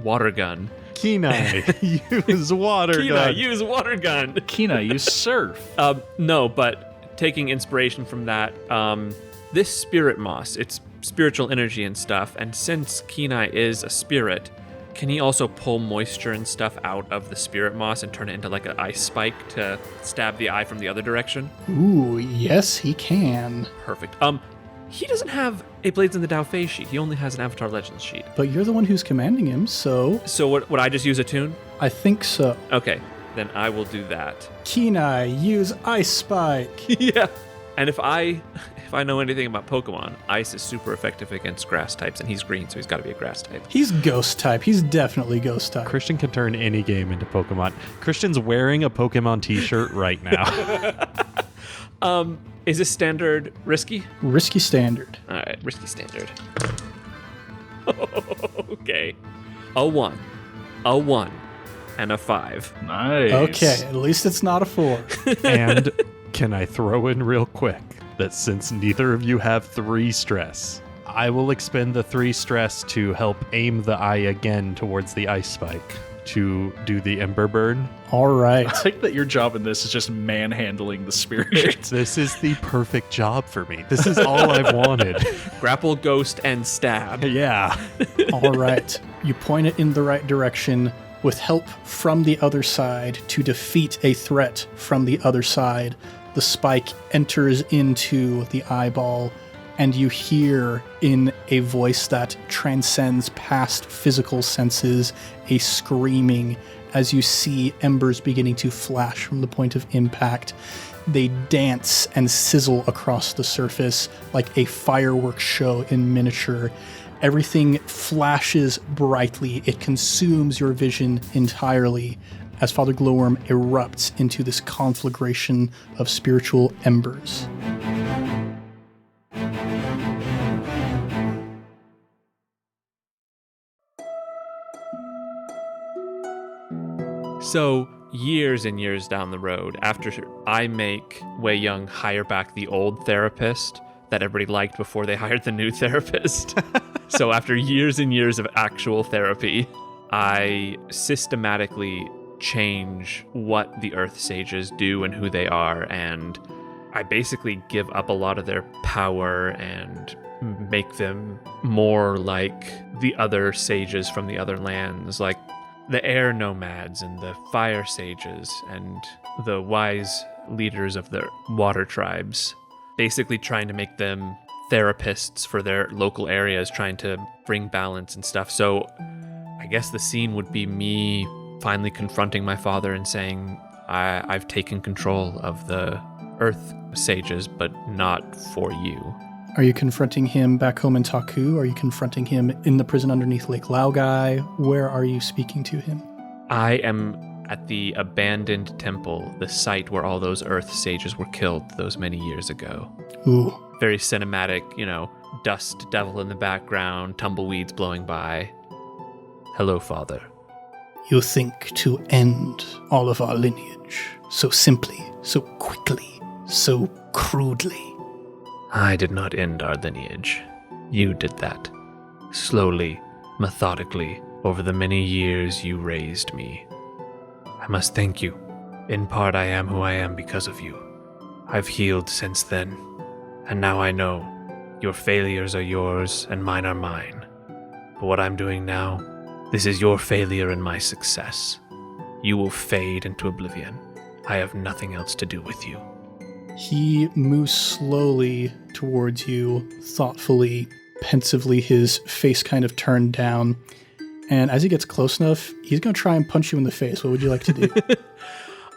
water gun.
Kenai, use water
Kenai,
gun.
use water gun!
Kina, you surf.
No, but taking inspiration from that, this spirit moss, it's spiritual energy and stuff, and since Kenai is a spirit, can he also pull moisture and stuff out of the spirit moss and turn it into like an ice spike to stab the eye from the other direction?
Ooh, yes, he can.
Perfect. He doesn't have a Blades in the Daofei sheet. He only has an Avatar Legends sheet.
But you're the one who's commanding him, so
So would I just use a tune?
I think so.
Okay, then I will do that.
Kenai, use Ice Spike.
Yeah. And if I know anything about Pokemon, Ice is super effective against grass types, and he's green, so he's got to be a grass type.
He's Ghost type. He's definitely Ghost type.
Christian can turn any game into Pokemon. Christian's wearing a Pokemon t-shirt right now.
Is this standard risky?
Risky standard.
All right, risky standard. Okay. A 1, a 1, and a 5.
Nice.
Okay, at least it's not a 4.
And can I throw in real quick that since neither of you have 3 stress, I will expend the 3 stress to help aim the eye again towards the ice spike. to do the ember burn.
All right.
I think that your job in this is just manhandling the spirit.
This is the perfect job for me. This is all I've wanted.
Grapple, ghost, and stab.
Yeah.
All right. You point it in the right direction with help from the other side to defeat a threat from the other side. The spike enters into the eyeball, and you hear in a voice that transcends past physical senses a screaming as you see embers beginning to flash from the point of impact. They dance and sizzle across the surface like a fireworks show in miniature. Everything flashes brightly. It consumes your vision entirely as Father Glowworm erupts into this conflagration of spiritual embers.
So, years and years down the road, after I make Weiyong hire back the old therapist that everybody liked before they hired the new therapist. So after years and years of actual therapy, I systematically change what the Earth Sages do and who they are, and I basically give up a lot of their power and make them more like the other sages from the other lands, like the air nomads and the fire sages and the wise leaders of the water tribes, basically trying to make them therapists for their local areas, trying to bring balance and stuff. So I guess the scene would be me finally confronting my father and saying, I've taken control of the Earth Sages, but not for you.
Are you confronting him back home in Taku? Are you confronting him in the prison underneath Lake Laogai? Where are you speaking to him?
I am at the abandoned temple, the site where all those Earth Sages were killed those many years ago.
Ooh.
Very cinematic, dust devil in the background, tumbleweeds blowing by. Hello, Father.
You think to end all of our lineage so simply, so quickly, so crudely.
I did not end our lineage. You did that. Slowly, methodically, over the many years you raised me. I must thank you. In part, I am who I am because of you. I've healed since then, and now I know your failures are yours and mine are mine. But what I'm doing now, this is your failure and my success. You will fade into oblivion. I have nothing else to do with you.
He moves slowly towards you, thoughtfully, pensively, his face kind of turned down. And as he gets close enough, he's going to try and punch you in the face. What would you like to do?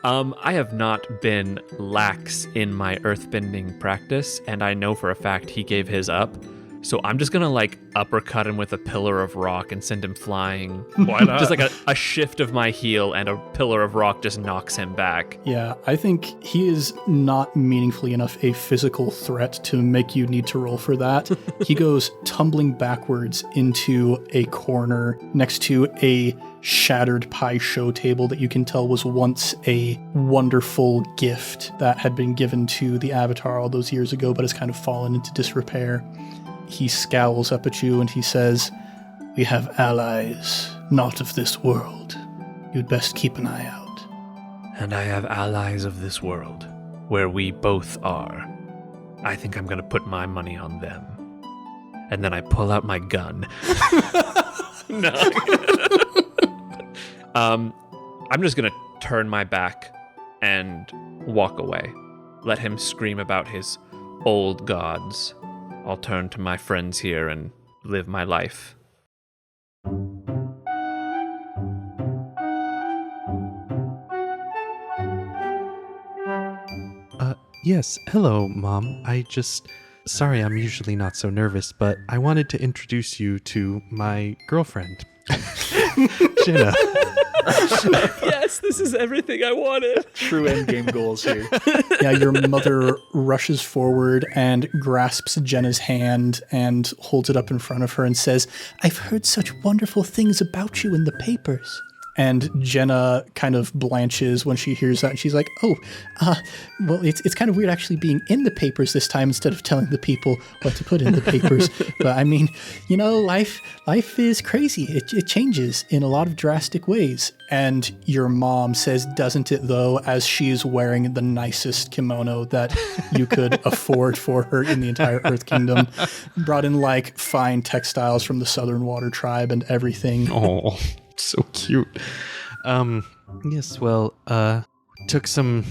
I have not been lax in my earthbending practice, and I know for a fact he gave his up. So I'm just going to uppercut him with a pillar of rock and send him flying.
Why not?
Just a shift of my heel and a pillar of rock just knocks him back.
Yeah, I think he is not meaningfully enough a physical threat to make you need to roll for that. He goes tumbling backwards into a corner next to a shattered pie show table that you can tell was once a wonderful gift that had been given to the Avatar all those years ago, but has kind of fallen into disrepair. He scowls up at you and he says, "We have allies, not of this world. You'd best keep an eye out."
And I have allies of this world, where we both are. I think I'm going to put my money on them. And then I pull out my gun. No. I'm just going to turn my back and walk away. Let him scream about his old gods. I'll turn to my friends here and live my life.
Yes, hello, Mom. Sorry, I'm usually not so nervous, but I wanted to introduce you to my girlfriend, Jenna.
Yes, this is everything I wanted.
True endgame goals here.
Yeah, your mother rushes forward and grasps Jenna's hand and holds it up in front of her and says, "I've heard such wonderful things about you in the papers." And Jenna kind of blanches when she hears that. And she's like, well, it's kind of weird actually being in the papers this time instead of telling the people what to put in the papers. But I mean, life is crazy. It changes in a lot of drastic ways. And your mom says, doesn't it though, as she's wearing the nicest kimono that you could afford for her in the entire Earth Kingdom. Brought in like fine textiles from the Southern Water Tribe and everything.
Oh, so cute. Yes, well, took some,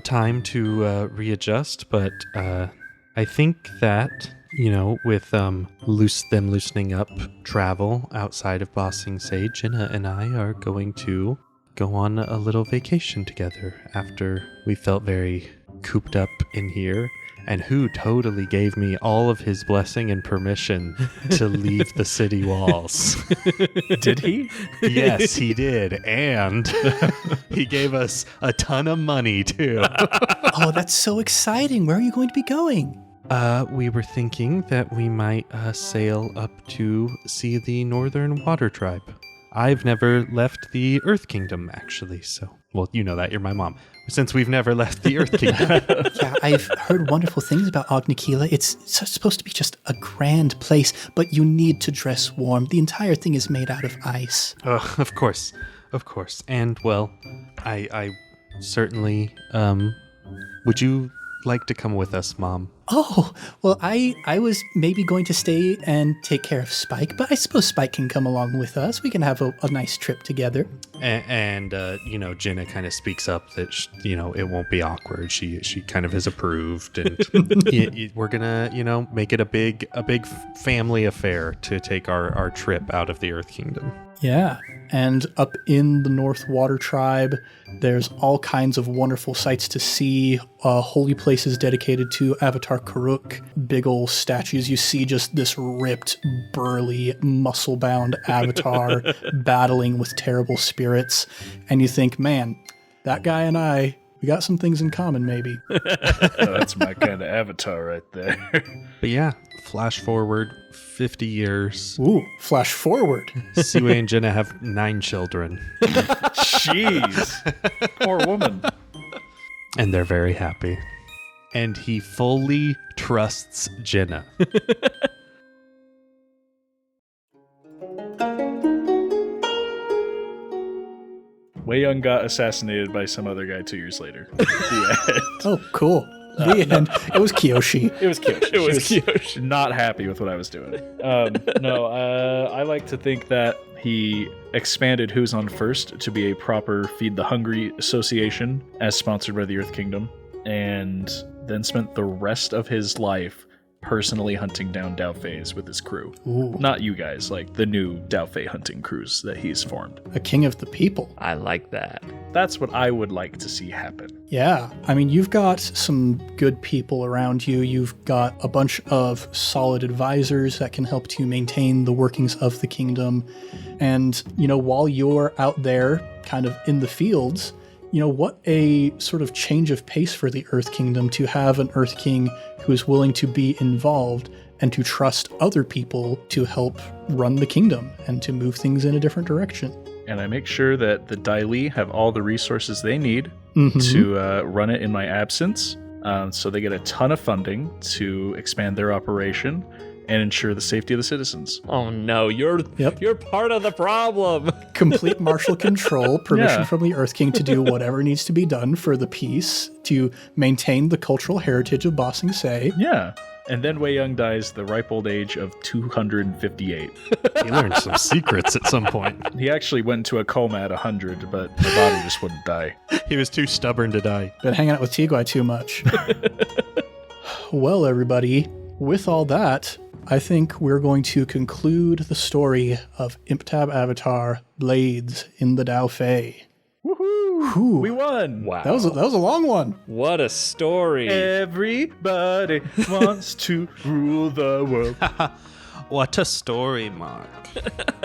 time to readjust, but I think that, with them loosening up travel outside of Ba Sing Se, Jenna and I are going to go on a little vacation together after we felt very cooped up in here. And who totally gave me all of his blessing and permission to leave the city walls.
Did he?
Yes, he did. And he gave us a ton of money, too.
Oh, that's so exciting. Where are you going to be going?
We were thinking that we might sail up to see the Northern Water Tribe. I've never left the Earth Kingdom, actually, so... Well, you know that. You're my mom. Since we've never left the Earth Kingdom.
Yeah, I've heard wonderful things about Agnikila. It's supposed to be just a grand place, but you need to dress warm. The entire thing is made out of ice.
Of course. And, well, I certainly... would you like to come with us, Mom?
Oh, well, I was maybe going to stay and take care of Spike, but I suppose Spike can come along with us. We can have a nice trip together.
And Jenna kind of speaks up that, it won't be awkward. She kind of has approved, and we're gonna, make it a big family affair to take our trip out of the Earth Kingdom.
Yeah, and up in the North Water Tribe, there's all kinds of wonderful sights to see, holy places dedicated to Avatar Karuk, big old statues. You see just this ripped, burly, muscle-bound Avatar battling with terrible spirits, and you think, man, that guy and I, we got some things in common, maybe.
That's my kind of Avatar right there.
But yeah, flash forward 50 years.
Ooh, flash forward.
Ciwei and Jenna have 9 children.
Jeez. Poor woman.
And they're very happy. And he fully trusts Jenna.
Weiyong got assassinated by some other guy 2 years later. The end.
Oh, cool. The end. It was Kiyoshi.
It was Kiyoshi. Not happy with what I was doing. I like to think that he expanded Who's On First to be a proper Feed the Hungry association as sponsored by the Earth Kingdom, and then spent the rest of his life personally hunting down Daofeis with his crew.
Ooh.
Not you guys, like the new Daofei hunting crews that he's formed.
A king of the people.
I like that.
That's what I would like to see happen.
Yeah. I mean, you've got some good people around you. You've got a bunch of solid advisors that can help to maintain the workings of the kingdom. And, while you're out there kind of in the fields, what a sort of change of pace for the Earth Kingdom to have an Earth King who is willing to be involved and to trust other people to help run the kingdom and to move things in a different direction.
And I make sure that the Dai Li have all the resources they need to run it in my absence. So they get a ton of funding to expand their operation and ensure the safety of the citizens.
Oh no, you're part of the problem.
Complete martial control, permission from the Earth King to do whatever needs to be done for the peace, to maintain the cultural heritage of Ba Sing Se.
Yeah. And then Weiyong dies the ripe old age of 258.
He learned some secrets at some point.
He actually went into a coma at 100, but the body just wouldn't die.
He was too stubborn to die.
Been hanging out with Ciwei too much. Well, everybody, with all that, I think we're going to conclude the story of Improv Avatar Blades in the Daofei.
Woohoo! We won!
Wow.
That was a long one.
What a story.
Everybody wants to rule the world.
What a story, Mark.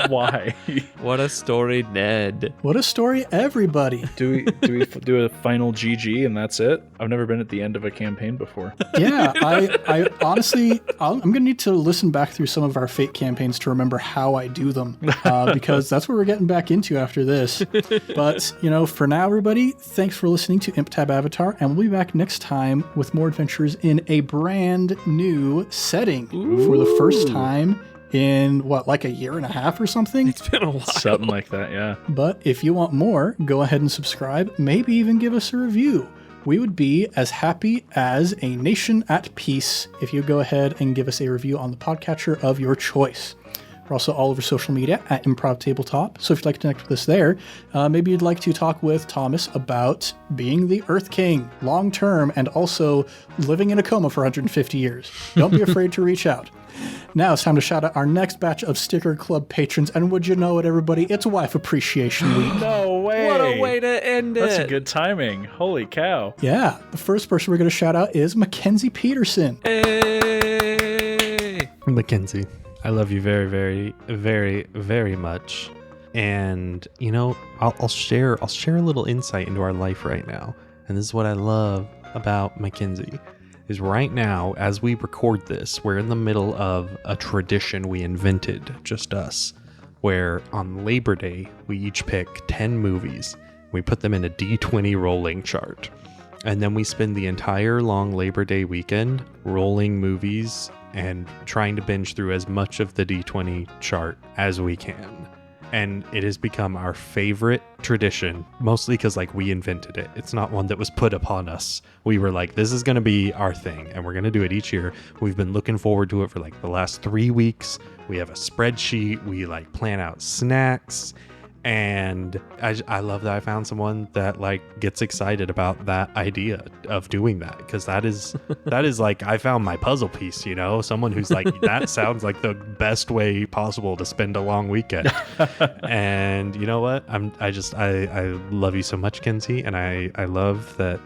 Why?
What a story, Ned.
What a story, everybody.
Do we do a final GG and that's it? I've never been at the end of a campaign before.
Yeah, I honestly, I'm going to need to listen back through some of our Fate campaigns to remember how I do them, because that's what we're getting back into after this. But, for now, everybody, thanks for listening to Improv Avatar, and we'll be back next time with more adventures in a brand new setting for the first time in, like a year and a half or something?
It's been a while.
Something like that, yeah.
But if you want more, go ahead and subscribe, maybe even give us a review. We would be as happy as a nation at peace if you go ahead and give us a review on the podcatcher of your choice. We're also all over social media at Improv Tabletop, so if you'd like to connect with us there, maybe you'd like to talk with Thomas about being the Earth King long term and also living in a coma for 150 years. Don't be afraid to reach out. Now it's time to shout out our next batch of Sticker Club patrons, and would you know it, everybody, it's Wife Appreciation Week.
No way!
What a way to end it.
That's a good timing. Holy cow.
Yeah, the first person we're going to shout out is Mackenzie Peterson.
Hey!
Mackenzie, I love you very, very, very, very much. And, I'll share a little insight into our life right now. And this is what I love about Mackenzie. Is right now, as we record this, we're in the middle of a tradition we invented, just us, where on Labor Day, we each pick 10 movies. We put them in a D20 rolling chart. And then we spend the entire long Labor Day weekend rolling movies and trying to binge through as much of the D20 chart as we can. And it has become our favorite tradition, mostly because we invented it. It's not one that was put upon us. We were like, this is going to be our thing, and we're going to do it each year. We've been looking forward to it for the last 3 weeks. We have a spreadsheet. We plan out snacks. And I love that I found someone that gets excited about that idea of doing that, because that is I found my puzzle piece, someone who's that sounds like the best way possible to spend a long weekend. And you know what? I love you so much, Kenzie, and I love that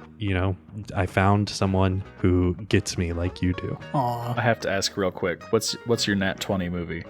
I found someone who gets me like you do.
Aw.
I have to ask real quick. What's your Nat 20 movie?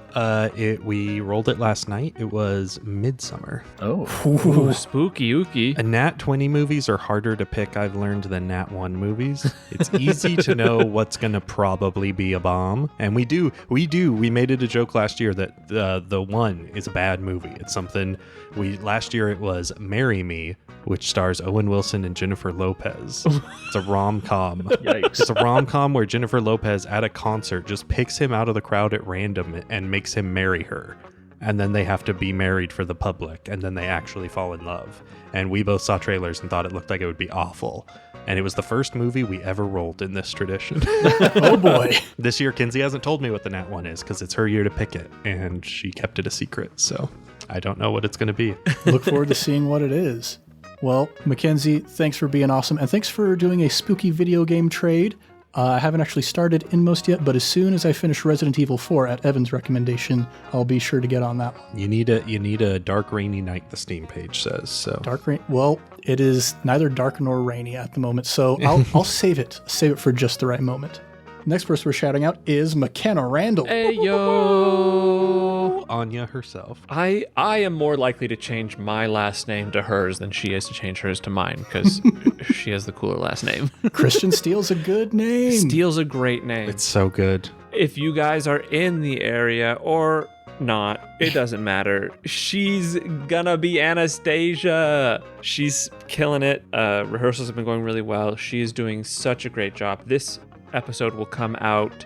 We rolled it last night. It was Midsummer.
Oh.
Ooh, spooky ooky.
Nat 20 movies are harder to pick, I've learned, than Nat 1 movies. It's easy to know what's going to probably be a bomb. And we made it a joke last year that the one is a bad movie. It's something last year it was Marry Me, which stars Owen Wilson and Jennifer Lopez. It's a rom-com.
Yikes.
It's a rom-com where Jennifer Lopez at a concert just picks him out of the crowd at random and makes him marry her. And then they have to be married for the public, and then they actually fall in love. And we both saw trailers and thought it looked like it would be awful. And it was the first movie we ever rolled in this tradition.
Oh boy.
This year, Kinsey hasn't told me what the Nat 1 is because it's her year to pick it, and she kept it a secret. So I don't know what it's going to be.
Look forward to seeing what it is. Well, Mackenzie, thanks for being awesome, and thanks for doing a spooky video game trade. I haven't actually started Inmost yet, but as soon as I finish Resident Evil 4 at Evan's recommendation, I'll be sure to get on that one.
You need a dark, rainy night, the Steam page says. So
Dark rain. Well, it is neither dark nor rainy at the moment, so I'll save it for just the right moment. Next person we're shouting out is McKenna Randall.
Hey, yo!
Anya herself.
I am more likely to change my last name to hers than she is to change hers to mine, because she has the cooler last name.
Christian Steele's a good name.
Steele's a great name.
It's so good.
If you guys are in the area or not, it doesn't matter. She's gonna be Anastasia. She's killing it. Rehearsals have been going really well. She is doing such a great job. This episode will come out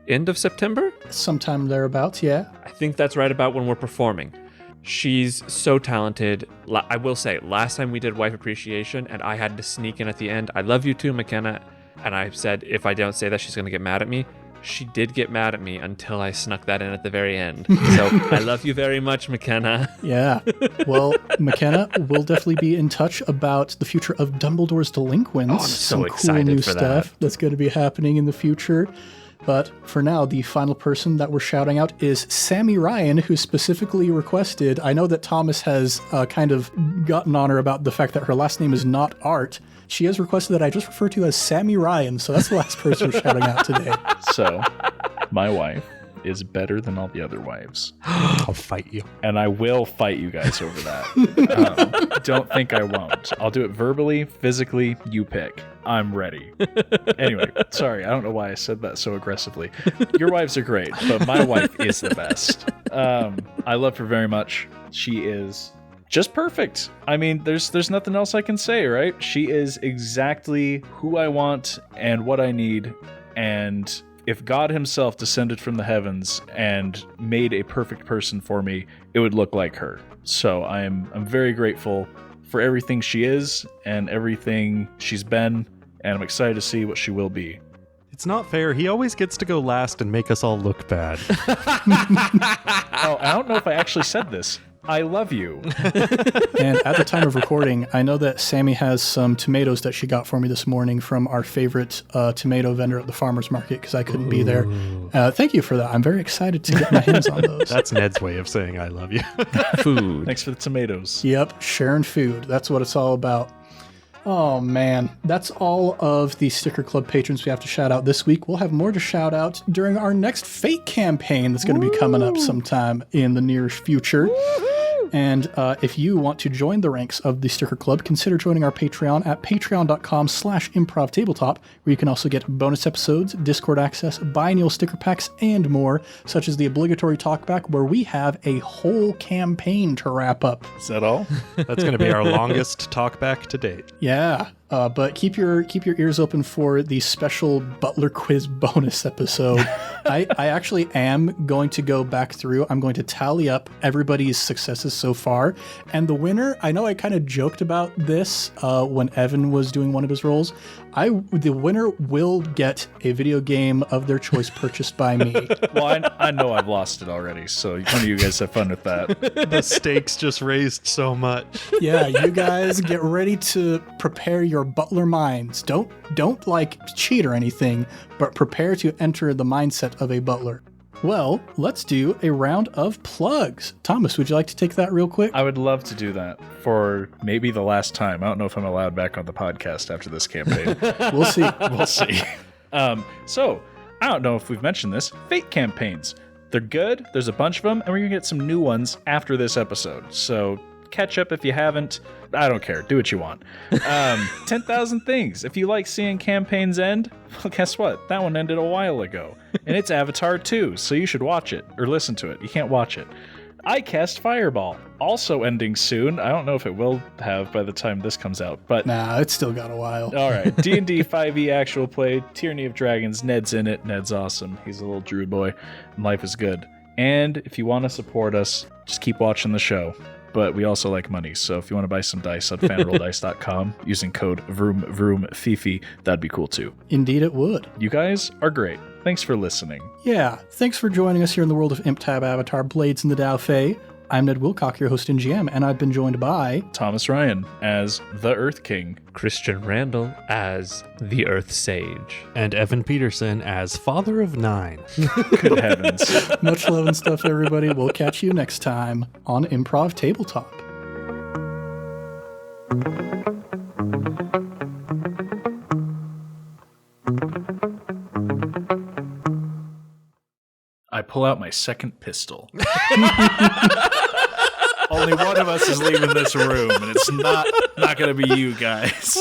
end of September?
Sometime thereabouts, yeah.
I think that's right about when we're performing. She's so talented. I will say, last time we did Wife Appreciation and I had to sneak in at the end, I love you too, McKenna. And I said, if I don't say that, she's going to get mad at me. She did get mad at me until I snuck that in at the very end. So I love you very much, McKenna.
Yeah. Well, McKenna, we'll definitely be in touch about the future of Dumbledore's Delinquents.
Oh, I'm so excited
cool new
for
stuff that's going to be happening in the future. But for now, the final person that we're shouting out is Sammy Ryan, who specifically requested, I know that Thomas has kind of gotten on her about the fact that her last name is not Art. She has requested that I just refer to as Sammy Ryan, so that's the last person we're shouting out today.
So, my wife is better than all the other wives.
I'll fight you.
And I will fight you guys over that. Don't think I won't. I'll do it verbally, physically, you pick. I'm ready. Anyway, sorry, I don't know why I said that so aggressively. Your wives are great, but my wife is the best. I love her very much. She is just perfect. I mean, there's nothing else I can say, right? She is exactly who I want and what I need. And if God himself descended from the heavens and made a perfect person for me, it would look like her. So I'm very grateful for everything she is and everything she's been, and I'm excited to see what she will be.
It's not fair. He always gets to go last and make us all look bad.
Oh, I don't know if I actually said this. I love you.
And at the time of recording, I know that Sammy has some tomatoes that she got for me this morning from our favorite tomato vendor at the farmer's market because I couldn't be there. Thank you for that. I'm very excited to get my hands on those.
That's Ned's way of saying I love you.
Food.
Thanks for the tomatoes.
Yep, sharing food. That's what it's all about. Oh, man. That's all of the Sticker Club patrons we have to shout out this week. We'll have more to shout out during our next Fate campaign that's going to be coming up sometime in the near future. And if you want to join the ranks of the Sticker Club, consider joining our Patreon at patreon.com/Improv Tabletop, where you can also get bonus episodes, Discord access, biannual sticker packs, and more, such as the obligatory talkback, where we have a whole campaign to wrap up.
Is that all?
That's going to be our longest talkback to date.
Yeah, but keep your ears open for the special Butler Quiz bonus episode. I actually am going to go back through. I'm going to tally up everybody's successes so far. And the winner, I know I kind of joked about this when Evan was doing one of his roles. The winner will get a video game of their choice purchased by me.
Well, I know I've lost it already, so one of you guys have fun with that.
The stakes just raised so much.
Yeah, you guys get ready to prepare your Butler minds. Don't like cheat or anything, but prepare to enter the mindset of a Butler. Well, let's do a round of plugs. Thomas, would you like to take that real quick?
I would love to do that for maybe the last time. I don't know if I'm allowed back on the podcast after this campaign.
We'll see.
We'll see. So, I don't know if we've mentioned this. Fate campaigns. They're good. There's a bunch of them, and we're going to get some new ones after this episode. So, catch up if you haven't. I don't care. Do what you want. 10,000 Things. If you like seeing campaigns end, well, guess what? That one ended a while ago. And it's Avatar 2, so you should watch it. Or listen to it. You can't watch it. I Cast Fireball. Also ending soon. I don't know if it will have by the time this comes out, but...
Nah, it's still got a while.
All right. D&D 5e actual play. Tyranny of Dragons. Ned's in it. Ned's awesome. He's a little druid boy. And life is good. And if you want to support us, just keep watching the show. But we also like money, so if you want to buy some dice on fanrolldice.com using code VroomVroomFifi, that'd be cool too.
Indeed it would.
You guys are great. Thanks for listening.
Yeah, thanks for joining us here in the world of Imp-Tab Avatar Blades in the Daofei. I'm Ned Wilcock, your host and GM, and I've been joined by...
Thomas Ryan as the Earth King.
Christian Randall as the Earth Sage.
And Evan Peterson as Father of 9.
Good heavens.
Much love and stuff, everybody. We'll catch you next time on Improv Tabletop.
I pull out my second pistol. Only one of us is leaving this room, and it's not going to be you guys.